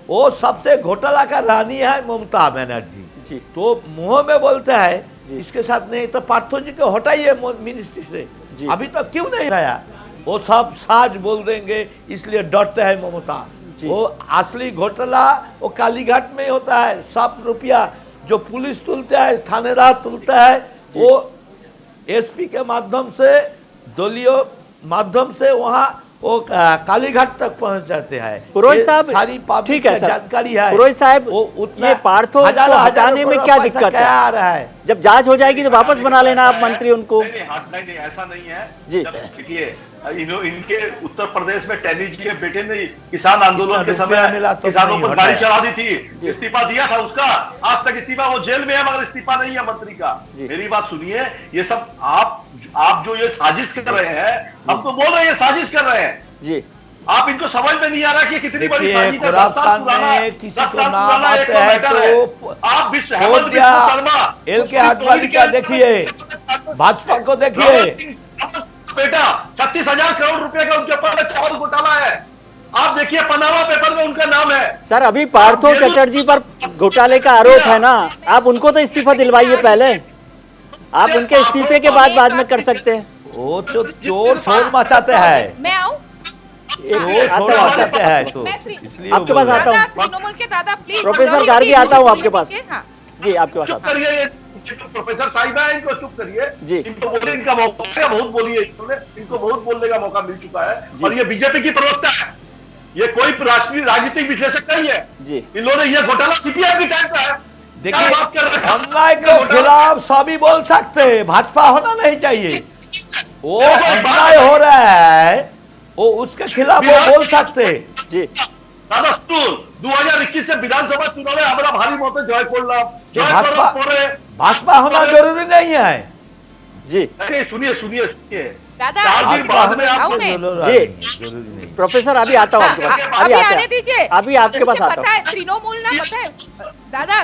वो सबसे घोटाला का रानी है ममता बनर्जी। तो मुंह में बोलते हैं इसके साथ नहीं, तो पार्थो जी को हटाइए मिनिस्ट्री से। अभी तो क्यों नहीं हटाया? वो सब साज बोल देंगे, इसलिए डरते हैं ममता। वो असली घोटाला वो कालीघाट में होता है। सब रुपया जो पुलिस तुलता है, थानेदार तुलता है, वो SP के माध्यम से, दलीय माध्यम से वहाँ वो कालीघाट तक पहुँच जाते हैं। पुरोहित साहब, सारी ठीक है, जानकारी है। पुरोहित साहब, वो उतना पार्थो को हटाने में क्या दिक्कत है? आ रहा है, जब जांच हो जाएगी तो वापस बना लेना आप मंत्री उनको। नहीं, ऐसा नहीं है जी। देखिए, इनके उत्तर प्रदेश में टैनी जी के बेटे ने किसान आंदोलन के समय तो किसानों पर गाड़ी चढ़ा दी थी, इस्तीफा दिया था उसका, आज तक इस्तीफा, वो जेल में है मगर इस्तीफा नहीं है मंत्री का। मेरी बात सुनिए, ये सब आप जो ये साजिश कर रहे हैं, हम तो बोल रहे हैं ये साजिश कर रहे हैं जी, आप इनको समझ में नहीं आ रहा कि कितनी बड़ी साजिश है। किसी को नाम आते हैं तो आप एल के आदवानी का देखिए, भाजपा को देखिए, बेटा 36,000 करोड़ रुपए का उनके ऊपर चावल घोटाला है। आप देखिए पनामा पेपर में उनका नाम है। सर अभी पार्थो चटर्जी पर घोटाले का आरोप है ना, आप उनको तो इस्तीफा दिलवाइए पहले, आप उनके इस्तीफे के बाद में कर सकते हैं। वो तो चोर शोर मचाते हैं, मैं आऊं, चोर शोर मचाते हैं, तो इसलिए आपके पास आता हूँ तृणमूल के दादा प्लीज, प्रोफेसर गार्गी आता हूँ आपके पास जी, आपके पास आता हूँ। प्रोफेसर साहिबा है, इनको चुप करिए जी, इनको बोले, इनका मौका बहुत बोलिए, इनको बहुत बोलने का मौका मिल चुका है और ये बीजेपी की प्रवक्ता है, ये कोई राष्ट्रीय राजनीतिक विश्लेषक नहीं है जी। इन्होंने ये घोटाला सीपीआई की टाइम का है। देखिए अन्याय के खिलाफ सभी बोल सकते हैं, भाजपा होना नहीं चाहिए, वो अन्याय हो रहा है वो उसके खिलाफ वो बोल सकते जी। 2021 से विधानसभा चुनाव में हमारा भारी मत जय भाजपा होना जरूरी नहीं है जी। सुनिए दादा जी, प्रोफेसर अभी आता हूँ आपके पास, अभी आने दीजिए, अभी आपके पास आता हूँ। तृणमूल ना पता है दादा,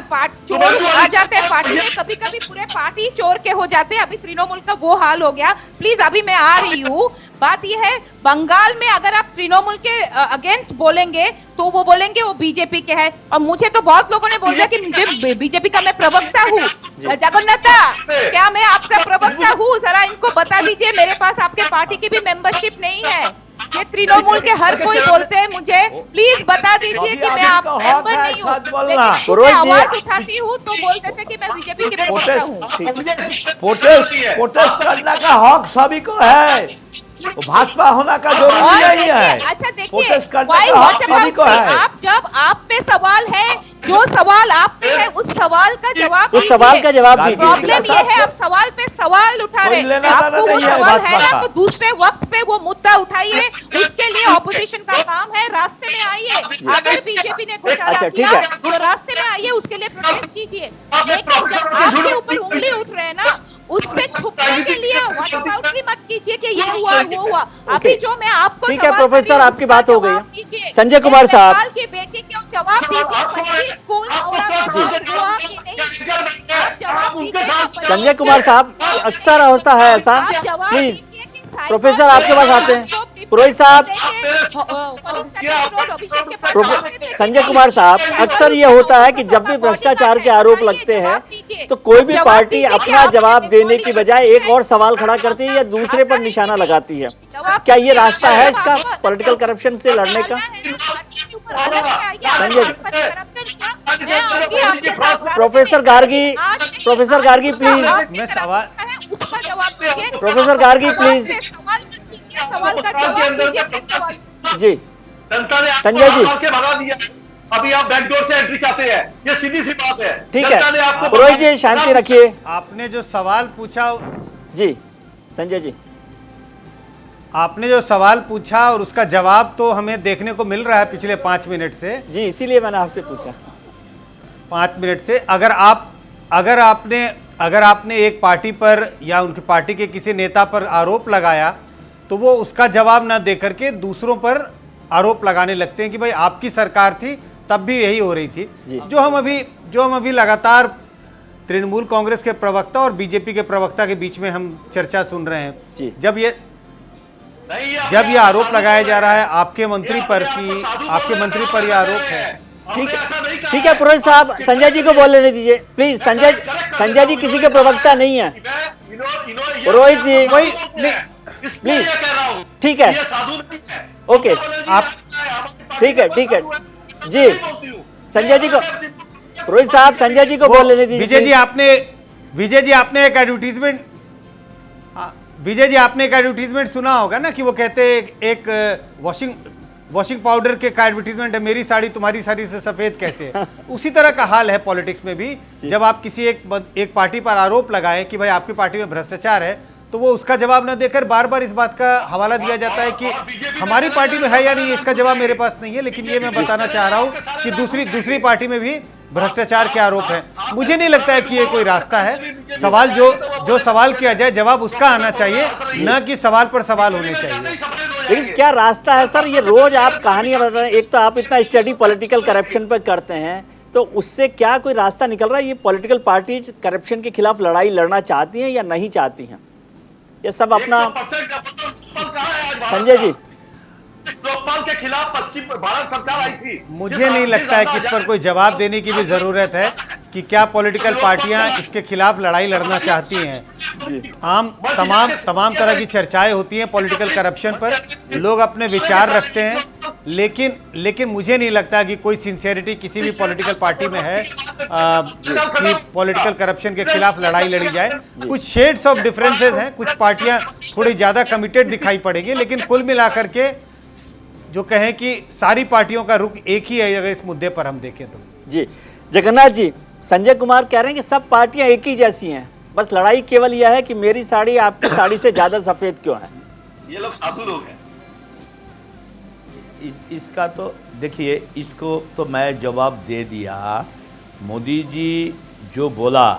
चोर आ जाते हैं पार्टी में, कभी कभी पूरे पार्टी चोर के हो जाते हैं, अभी तृणमूल का वो हाल हो गया। प्लीज अभी मैं आ रही हूँ। बात यह है, बंगाल में अगर आप तृणमूल के अगेंस्ट बोलेंगे तो वो बोलेंगे वो बीजेपी के है, और मुझे तो बहुत लोगों ने बोल दिया कि मुझे बीजेपी का मैं प्रवक्ता हूँ। जगन्नाथा, क्या मैं आपका प्रवक्ता हूँ? जरा इनको बता दीजिए, मेरे पास आपके पार्टी की भी मेंबरशिप नहीं है। ये तृणमूल के हर कोई बोलते हैं मुझे, प्लीज बता दीजिए कि मैं आप मेंबर नहीं हूँ, लेकिन मैं आवाज उठाती हूँ तो बोलते थे कि मैं बीजेपी के प्रवक्ता हूँ। प्रोटेस्ट करने का हक सभी को है, भाजपा होना का जरूरी नहीं है। अच्छा देखिए, आप जब आप पे सवाल है, जो सवाल आप पे है उस सवाल का जवाब, उस सवाल का जवाब दीजिए। प्रॉब्लम ये है, आप सवाल पे सवाल उठा रहे हैं, आपको वो सवाल है ना तो दूसरे वक्त पे वो मुद्दा उठाइए, उसके लिए ऑपोजिशन का काम है, रास्ते में आइए। अगर बीजेपी ने घोटाला किया तो रास्ते में आइए, उसके लिए प्रोटेस्ट कीजिए, लेकिन जब आपके ऊपर उंगली उठ रहे हैं ना, उससे छुपने के लिए वाटरपाउटरी मत कीजिए कि ये हुआ वो हुआ। अभी जो मैं आपको ठीक है प्रोफेसर, आपकी बात हो गई। संजय कुमार साहब, की बेटी क्यों जवाब दीजिए, स्कूल संजय कुमार साहब, अक्सर होता है ऐसा, प्लीज प्रोफेसर आपके पास आते हैं। पुरोहित साहब, संजय कुमार साहब, अक्सर ये होता है कि जब भी भ्रष्टाचार के आरोप लगते हैं तो कोई भी पार्टी अपना जवाब देने की बजाय एक और सवाल खड़ा करती है या दूसरे पर निशाना लगाती है। क्या ये रास्ता है इसका पॉलिटिकल करप्शन से लड़ने का? संजय, प्रोफेसर गार्गी प्लीज, मैं सवाल, प्रोफेसर गार्गी प्लीज सवाल का जवाब दीजिए जी। जनता ने संजय जी भगा दिया, अभी आप बैकडोर से एंट्री चाहते हैं, ये सीधी सी बात है। ठीक है पुरोहित जी, शांति रखिए। आपने जो सवाल पूछा जी, संजय जी, आपने जो सवाल पूछा और उसका जवाब तो हमें देखने को मिल रहा है पिछले 5 मिनट से जी, इसीलिए मैंने आपसे पूछा 5 मिनट से। अगर आपने एक पार्टी पर या उनकी पार्टी के किसी नेता पर आरोप लगाया तो वो उसका जवाब ना देकर के दूसरों पर आरोप लगाने लगते हैं कि भाई आपकी सरकार थी तब भी यही हो रही थी। जो हम अभी लगातार तृणमूल कांग्रेस के प्रवक्ता और बीजेपी के प्रवक्ता के बीच में हम चर्चा सुन रहे हैं, जब ये आरोप लगाया जा रहा है आपके मंत्री पर कि आपके मंत्री पर यह आरोप है। ठीक है पुरोहित साहब, संजय जी को बोल लेने दीजिए प्लीज। संजय जी किसी के प्रवक्ता नहीं है। पुरोहित जी कोई प्लीज, ठीक है, ओके, आप ठीक है जी। संजय जी को, पुरोहित साहब संजय जी को बोल लेने दीजिए। विजय जी आपने एक एडवर्टीजमेंट सुना होगा ना कि वो कहते हैं एक वॉशिंग पाउडर के का एडवर्टीजमेंट है, मेरी साड़ी तुम्हारी साड़ी से सफेद कैसे है। उसी तरह का हाल है पॉलिटिक्स में भी। जब आप किसी एक पार्टी पर आरोप लगाएं कि भाई आपकी पार्टी में भ्रष्टाचार है तो वो उसका जवाब न देकर बार बार इस बात का हवाला दिया जाता है कि हमारी पार्टी में है या नहीं, इसका जवाब मेरे पास नहीं है। लेकिन ये मैं बताना चाह रहा हूँ कि दूसरी पार्टी में भी भ्रष्टाचार के आरोप है। मुझे नहीं लगता है कि ये कोई रास्ता है। सवाल जो सवाल किया जाए जवाब उसका आना चाहिए, न कि सवाल पर सवाल होने चाहिए। लेकिन क्या रास्ता है सर? ये रोज आप कहानियां बता रहे हैं, एक तो आप इतना स्टडी पॉलिटिकल करप्शन पर करते हैं, तो उससे क्या कोई रास्ता निकल रहा है? ये पॉलिटिकल पार्टी करप्शन के खिलाफ लड़ाई लड़ना चाहती हैं या नहीं चाहती हैं? ये सब अपना संजय जी, लोकपाल के खिलाफ पश्चिम भारत सरकार आई थी। मुझे नहीं लगता है कि इस पर कोई जवाब देने की भी जरूरत है कि क्या पॉलिटिकल पार्टियां इसके खिलाफ लड़ाई लड़ना चाहती हैं। तमाम तरह की चर्चाएं होती हैं पॉलिटिकल करप्शन पर, लोग अपने विचार रखते हैं, लेकिन मुझे नहीं लगता कि कोई सिंसियरिटी किसी भी पॉलिटिकल पार्टी में है कि पॉलिटिकल करप्शन के खिलाफ लड़ाई लड़ी जाए। कुछ शेड्स ऑफ डिफरेंसेस हैं, कुछ पार्टियां थोड़ी ज्यादा कमिटेड दिखाई पड़ेगी, लेकिन कुल मिलाकर के जो कहें कि सारी पार्टियों का रुख एक ही है अगर इस मुद्दे पर हम देखें तो। जी जगन्नाथ जी, संजय कुमार कह रहे हैं कि सब पार्टियां एक ही जैसी हैं, बस लड़ाई केवल यह है कि मेरी साड़ी आपकी साड़ी से ज्यादा सफेद क्यों है। ये लोग साधु लोग हैं। इसका तो देखिए, इसको तो मैं जवाब दे दिया। मोदी जी जो बोला,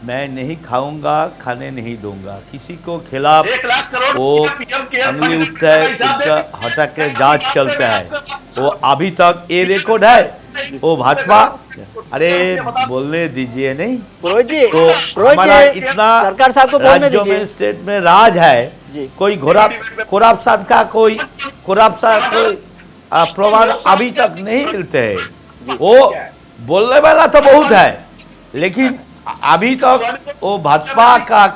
मैं नहीं खाऊंगा, खाने नहीं दूंगा, किसी को खिलाफ वो अंगली उठता है, उनका हटा के जांच चलता है। वो अभी तक ये रिकॉर्ड है। वो भाजपा, अरे बोलने दीजिए नहीं तो हमारा इतना सरकार साहब को बोलने राज्यों में स्टेट में राज है, कोई करप्शन का कोई प्रमाण अभी तक नहीं मिलते हैं। वो बोलने वाला तो बहुत है, लेकिन अभी तक वो भाजपा का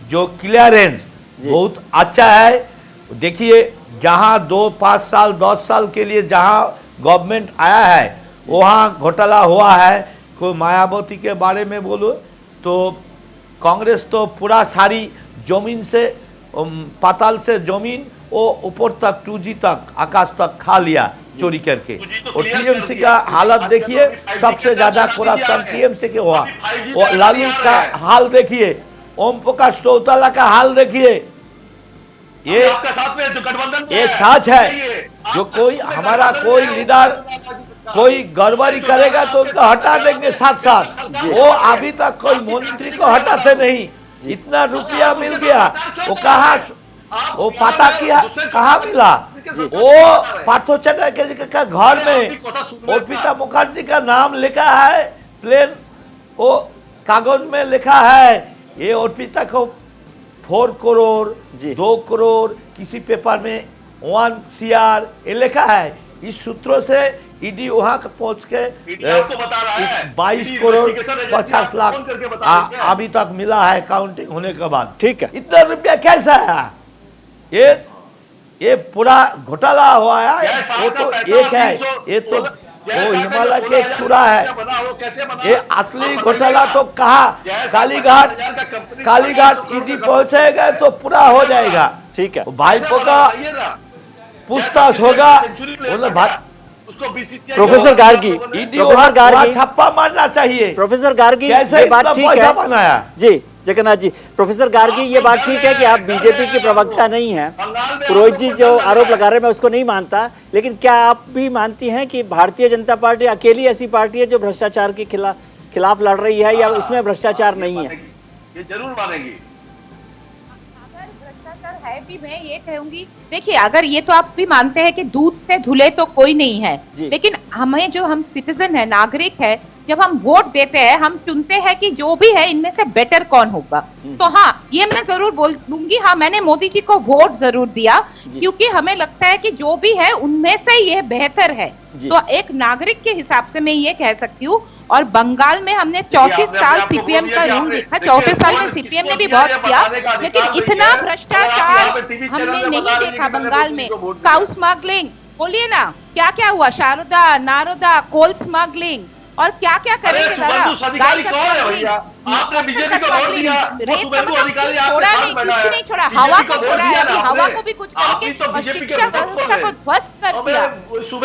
जो क्लियरेंस बहुत अच्छा है। देखिए, जहां 2-5 साल 10 साल के लिए जहां गवर्नमेंट आया है वहां घोटाला हुआ है। कोई मायावती के बारे में बोलो तो कांग्रेस तो पूरा सारी जमीन से पाताल से जमीन वो ऊपर तक 2G तक आकाश तक खा लिया चोरी करके। और टीएमसी का हालत देखिए, सबसे ज्यादा करप्शन टीएमसी के हुआ। और लालू का हाल देखिए, ओम प्रकाश चौटाला का हाल देखिए। ये सच है। जो कोई हमारा कोई लीडर कोई गड़बड़ी करेगा तो उनको हटा देंगे साथ साथ। वो अभी तक कोई मंत्री को हटाते नहीं। इतना रुपया मिल गया, वो कहा, वो पता किया कहाँ मिला। वो पार्थो चैटर्जी का घर में अर्पिता मुखर्जी का नाम लिखा है, प्लेन वो कागज में लिखा है। ये अर्पिता को 4 करोड़ 2 करोड़, किसी पेपर में 1 CR ये लिखा है। इस सूत्रों से ईडी वहां पहुंच के 22 करोड़ 50 लाख अभी तक मिला है काउंटिंग होने के बाद। ठीक है, इतना रुपया कैसा है? ये पूरा घोटाला हुआ है। वो तो एक है, ये तो वो हिमालय के एक चूड़ा है। ये असली घोटाला तो कहा कालीघाट ईडी पहुंचेगा तो पूरा हो जाएगा। ठीक है, भाईपो का पूछताछ होगा। प्रोफेसर गार्गी छप्पा मारना चाहिए। प्रोफेसर गार्गी, कैसे ये बात ठीक है बनाया जी जगन्नाथ जी। प्रोफेसर गार्गी, ये बात ठीक है कि आप बीजेपी के प्रवक्ता नहीं हैं। पुरोहित जी जो आरोप लगा रहे हैं मैं उसको नहीं मानता, लेकिन क्या आप भी मानती हैं कि भारतीय जनता पार्टी अकेली ऐसी पार्टी है जो भ्रष्टाचार के खिलाफ लड़ रही है, या उसमें भ्रष्टाचार नहीं है? ये जरूर मानेंगी। है भी, मैं ये कहूंगी, देखिए अगर ये तो आप भी मानते हैं कि दूध से धुले तो कोई नहीं है, लेकिन हमें जो हम सिटीजन है, नागरिक है, जब हम वोट देते हैं हम चुनते हैं कि जो भी है इनमें से बेटर कौन होगा। तो हाँ, ये मैं जरूर बोल दूंगी, हाँ मैंने मोदी जी को वोट जरूर दिया क्योंकि हमें लगता है कि जो भी है उनमें से ये बेहतर है। तो एक नागरिक के हिसाब से मैं ये कह सकती हूँ। और बंगाल में हमने 34 साल सीपीएम का रूल देखा। 34 साल में सीपीएम ने भी बहुत किया, लेकिन इतना भ्रष्टाचार हमने नहीं देखा बंगाल में। काउ स्मगलिंग बोलिए ना, क्या क्या हुआ, शारदा नारोदा, कोल स्मगलिंग, और क्या क्या करेंगे गाय का स्मगलिंग, आपने बीजेपी को वोट दिया, छोड़ा नहीं, कुछ नहीं छोड़ा, हवा को छोड़ा है। अभी हवा को भी कुछ करके और शिक्षा व्यवस्था को ध्वस्त कर दिया।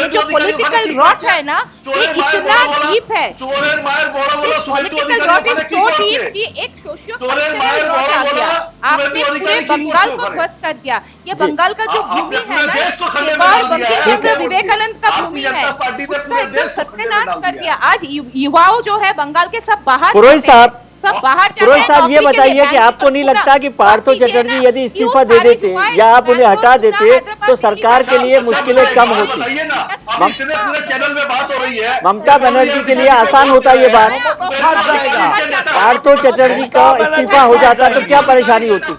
ये जो पॉलिटिकल रॉट है ना, ये इतना डीप है। Political rot is so deep कि एक सोशियो-कल्चरल रॉट आ गया। आपने पूरे बंगाल को ध्वस्त कर दिया। ये बंगाल का जो भूमि है ना, ये गौर बंकिम चंद्र विवेकानंद का भूमि है, उसका एकदम सत्यानाश कर दिया। आज युवाओं जो है बंगाल के सब बाहर, पुरोहित साहब, सब बाहर पुरोहित साहब ये बताइए कि आपको नहीं लगता कि पार्थो चटर्जी यदि इस्तीफा दे देते या आप उन्हें हटा देते तो सरकार के लिए मुश्किलें कम होती? ममता बनर्जी के लिए आसान होता ये बात? पार्थो चटर्जी का इस्तीफा हो जाता तो क्या परेशानी होती?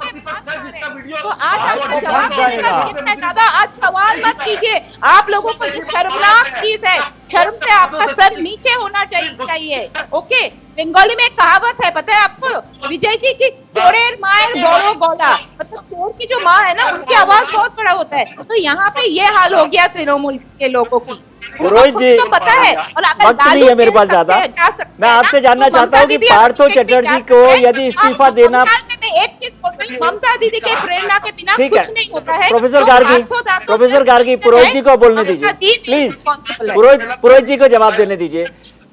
तो आज आपको जवाब देने का कितना ज्यादा, आज सवाल मत कीजिए। आप लोगों को ये शर्मनाक चीज है, शर्म से आपका सर नीचे होना चाहिए। ओके, बंगाली में एक कहावत है, पता है आपको, विजय जी की चोरेर मायर बड़ो गला, मतलब चोर की जो माँ है ना, उनकी आवाज बहुत बड़ा होता है। तो यहाँ पे ये हाल हो गया तृणमूल के लोगों की। पुरोहित जी, तो पता है, और अगर वक्त नहीं है मेरे पास ज्यादा, मैं आपसे जानना चाहता हूँ कि पार्थो चटर्जी को यदि इस्तीफा देना, एक चीज बोल रही हूं, ममता दीदी के प्रेरणा के बिना ठीक कुछ है। नहीं होता है। प्रोफेसर गार्गी, पुरोहित जी को बोलने दीजिए प्लीज। पुरोहित जी को जवाब देने दीजिए।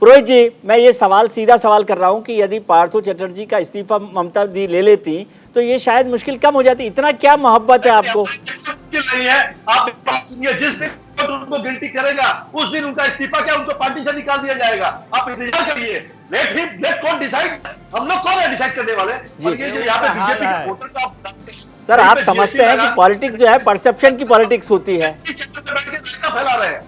पुरोहित जी, मैं ये सवाल, सीधा सवाल कर रहा हूँ कि यदि पार्थो चटर्जी का इस्तीफा ममता दी ले लेती तो ये शायद मुश्किल कम हो जाती। इतना क्या मोहब्बत है आपको? नहीं है, आप जिस दिन उनको गिल्टी करेगा उस दिन उनका इस्तीफा क्या उनको पार्टी से निकाल दिया जाएगा। आप इंतजार करिए, लेट कौन डिसाइड, हम लोग कौन है डिसाइड करने वाले? और ये जो यहाँ पे बीजेपी के वोटर का, सर आप समझते हैं कि पॉलिटिक्स जो है परसेप्शन की पॉलिटिक्स होती है। फैला रहे हैं,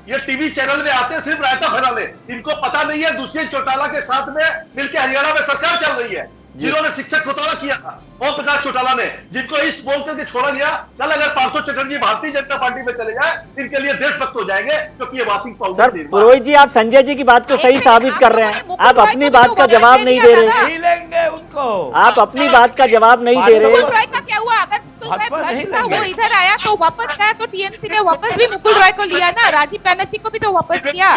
ये टीवी चैनल में आते हैं सिर्फ रायता फैलाने। इनको पता नहीं है दुष्यंत चौटाला के साथ में मिलकर हरियाणा में सरकार चल रही है, जिन्होंने शिक्षक घोटाला किया था, ओम प्रकाश चौटाला ने, जिनको इस बोल करके छोड़ा गया। कल अगर पार्थो चटर्जी भारतीय जनता पार्टी में चले जाए, इनके लिए देशभक्त हो जाएंगे, क्योंकि ये वासिंग पाउडर। सर पुरोहित जी, आप संजय जी की बात को सही साबित कर रहे हैं, आप अपनी बात का जवाब नहीं दे रहे। लेंगे उनको, आप अपनी बात का जवाब नहीं दे रहे। मुकुल रॉय का क्या हुआ? अगर वो इधर आया तो वापस गया, तो टीएमसी ने वापस भी मुकुल रॉय को लिया ना, राजीव बैनर्जी को भी तो वापस किया।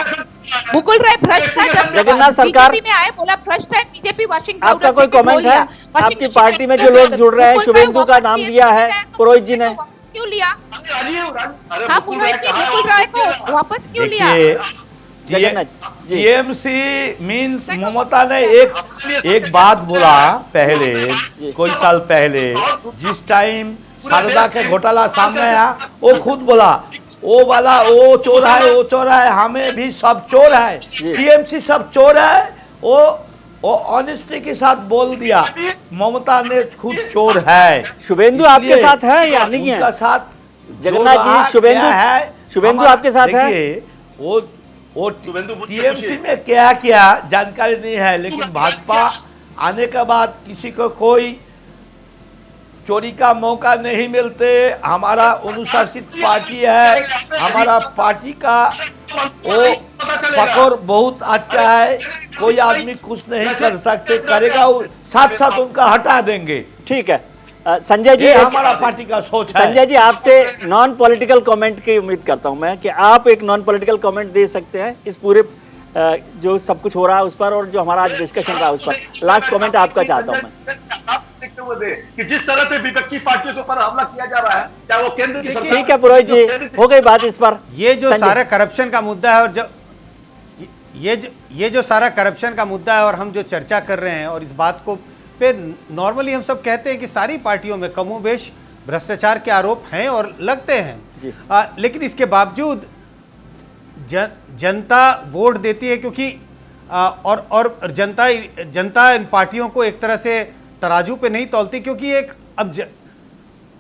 मुकुल रॉय भ्रष्ट था, जब जगन्नाथ सरकार बीजेपी में आए बोला भ्रष्ट है, बीजेपी वाशिंग आपका कोई कमेंट है? आपकी पार्टी में जो लोग जुड़ रहे हैं, शुभेंदु का नाम दिया है पुरोहित जी ने, क्यों लिया? हाँ, पुरोहित जी मुकुल रॉय को वापस क्यों लिया? टीएमसी मीन्स ममता ने एक बात बोला पहले, कोई साल पहले, जिस टाइम शारदा के घोटाला सामने आया, वो खुद बोला वो वाला वो चोर है, वो चोर है, हमें भी सब चोर है, टीएमसी सब चोर है। वो ऑनेस्टी के साथ बोल दिया, ममता ने खुद चोर है। शुभेंदु आपके साथ है या नहीं है? उनका साथ जगन्नाथ जी, शुभेंदु आपके साथ है? वो टीएमसी में क्या क्या जानकारी नहीं है, लेकिन भाजपा आने के बाद किसी को कोई चोरी का मौका नहीं मिलते। हमारा अनुशासित पार्टी है, हमारा पार्टी का वो पकड़ बहुत अच्छा है, कोई आदमी कुछ नहीं कर सकते, करेगा साथ साथ उनका हटा देंगे। ठीक है संजय जी, हमारा पार्टी का सोच है। संजय जी, आपसे नॉन पॉलिटिकल कमेंट की उम्मीद करता हूं मैं कि आप एक नॉन पॉलिटिकल कमेंट दे सकते हैं इस पूरे जो सब कुछ हो रहा है उस पर, और जो हमारा आज डिस्कशन रहा उस पर। लास्ट कमेंट आपका चाहता हूं मैं कि जिस तरह से विपक्षी पार्टियों के ऊपर हमला किया जा रहा है, चाहे वो केंद्र की सरकार। ठीक है पुरोहित जी, हो गई बात इस पर। ये जो सारा करप्शन का मुद्दा है, और जो ये जो सारा करप्शन का मुद्दा है और हम जो चर्चा कर रहे हैं, और इस बात को पे नॉर्मली हम सब कहते हैं कि सारी पार्टियों में कमोबेश भ्रष्टाचार के आरोप हैं और लगते हैं, लेकिन इसके बावजूद जनता वोट देती है, क्योंकि और जनता इन पार्टियों को एक तरह से तराजू पे नहीं तौलती, क्योंकि एक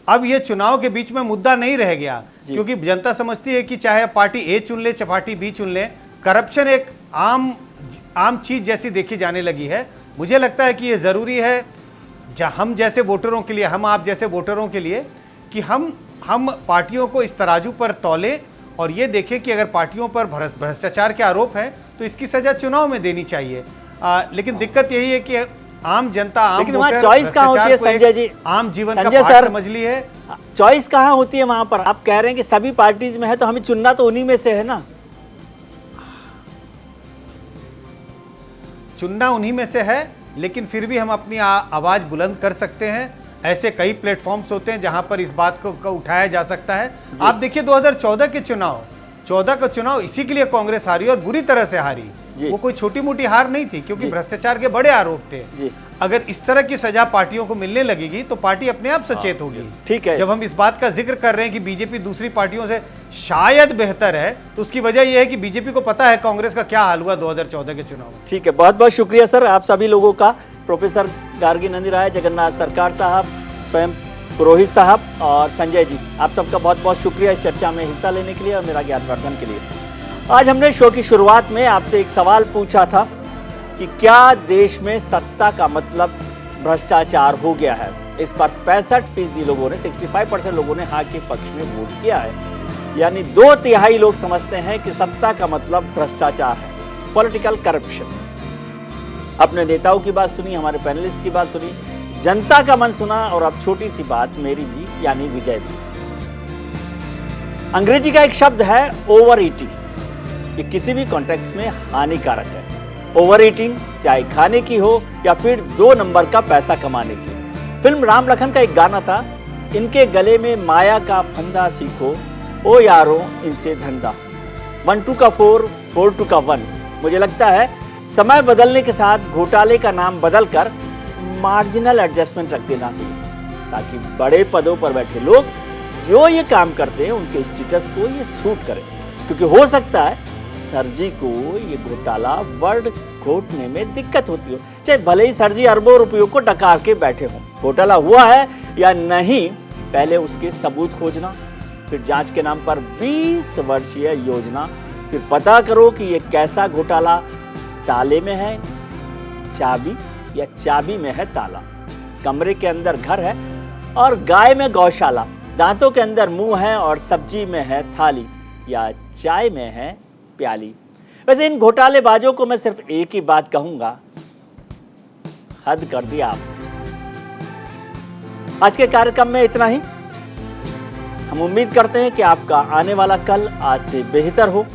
अब ये चुनाव के बीच में मुद्दा नहीं रह गया, क्योंकि जनता समझती है कि चाहे पार्टी ए चुन ले चाहे पार्टी बी चुन ले, करप्शन एक आम चीज जैसी देखी जाने लगी है। मुझे लगता है कि ये ज़रूरी है हम जैसे वोटरों के लिए, हम आप जैसे वोटरों के लिए, कि हम पार्टियों को इस तराजू पर तौलें और ये देखें कि अगर पार्टियों पर भ्रष्टाचार के आरोप हैं तो इसकी सजा चुनाव में देनी चाहिए। लेकिन दिक्कत यही है कि आम जनता, आम लेकिन वहाँ चॉइस कहाँ होती है संजय जी? आम जीवन संजय का सर समझ ली है, चॉइस कहाँ होती है वहाँ पर? आप कह रहे हैं कि सभी पार्टीज में है, तो हमें चुनना तो उन्हीं में से है ना। चुनना उन्हीं में से है, लेकिन फिर भी हम अपनी आवाज़ बुलंद कर सकते हैं। ऐसे कई प्लेटफॉर्म्स होते हैं जहां पर इस बात को उठाया जा सकता है। आप देखिए 2014 के चुनाव, 14 का चुनाव इसी के लिए कांग्रेस हारी और बुरी तरह से हारी, वो कोई छोटी मोटी हार नहीं थी, क्योंकि भ्रष्टाचार के बड़े आरोप थे। अगर इस तरह की सजा पार्टियों को मिलने लगेगी तो पार्टी अपने आप सचेत होगी। ठीक है, जब हम इस बात का जिक्र कर रहे हैं कि बीजेपी दूसरी पार्टियों से शायद बेहतर है, तो उसकी वजह यह है कि बीजेपी को पता है कांग्रेस का क्या हाल हुआ 2014 के चुनाव में। ठीक है, बहुत बहुत शुक्रिया सर आप सभी लोगों का, प्रोफेसर गार्गी नंदी राय, जगन्नाथ सरकार साहब, स्वयं पुरोहित साहब और संजय जी, आप सबका बहुत बहुत शुक्रिया इस चर्चा में हिस्सा लेने के लिए और मेरा ज्ञानवर्धन के लिए। आज हमने शो की शुरुआत में आपसे एक सवाल पूछा था कि क्या देश में सत्ता का मतलब भ्रष्टाचार हो गया है। इस पर 65% लोगों ने, 65% लोगों ने हाँ के पक्ष में वोट किया है, यानी 2/3 लोग समझते हैं कि सत्ता का मतलब भ्रष्टाचार है, पॉलिटिकल करप्शन। अपने नेताओं की बात सुनी, हमारे पैनलिस्ट की बात सुनी, जनता का मन सुना, और अब छोटी सी बात मेरी भी, यानी विजय भी। अंग्रेजी का एक शब्द है ओवर ईटिंग, ये किसी भी कॉन्टेक्स्ट में हानिकारक है। ओवर ईटिंग चाहे खाने की हो या फिर 2 नंबर का पैसा कमाने की। फिल्म राम लखन का एक गाना था, इनके गले में माया का फंदा सीखो, ओ यारो इनसे धंधा। 1 2 का 4, 4 2 का 1। मुझे लगता है समय बदलने के साथ घोटाले का नाम बदलकर मार्जिनल एडजस्टमेंट रख देना चाहिए, ताकि बड़े पदों पर बैठे लोग जो ये काम करते हैं उनके स्टेटस को ये सूट करे। क्योंकि हो सकता है सर जी को ये घोटाला वर्ड घोटने में दिक्कत होती हो, चाहे भले ही सर जी अरबों रुपयों को डकार के बैठे हों। घोटाला हुआ है या नहीं, पहले उसके सबूत खोजना, फिर जांच के नाम पर 20 वर्षीय योजना, फिर पता करो कि ये कैसा घोटाला ताले में है चाबी या चाबी में है ताला। कमरे के अंदर घर है और गाय में गौशाला, दांतों के अंदर मुंह है और सब्जी में है थाली, या चाय में है प्याली। वैसे इन घोटालेबाजों को मैं सिर्फ एक ही बात कहूंगा, हद कर दिया आप। आज के कार्यक्रम में इतना ही। हम उम्मीद करते हैं कि आपका आने वाला कल आज से बेहतर हो।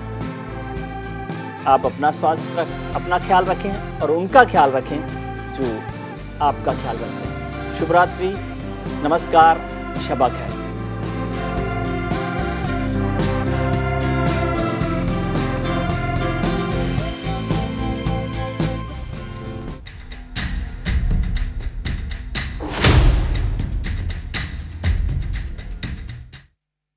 आप अपना अपना ख्याल रखें और उनका ख्याल रखें जो आपका ख्याल रखते हैं। शुभ रात्रि, नमस्कार, शबा खैर।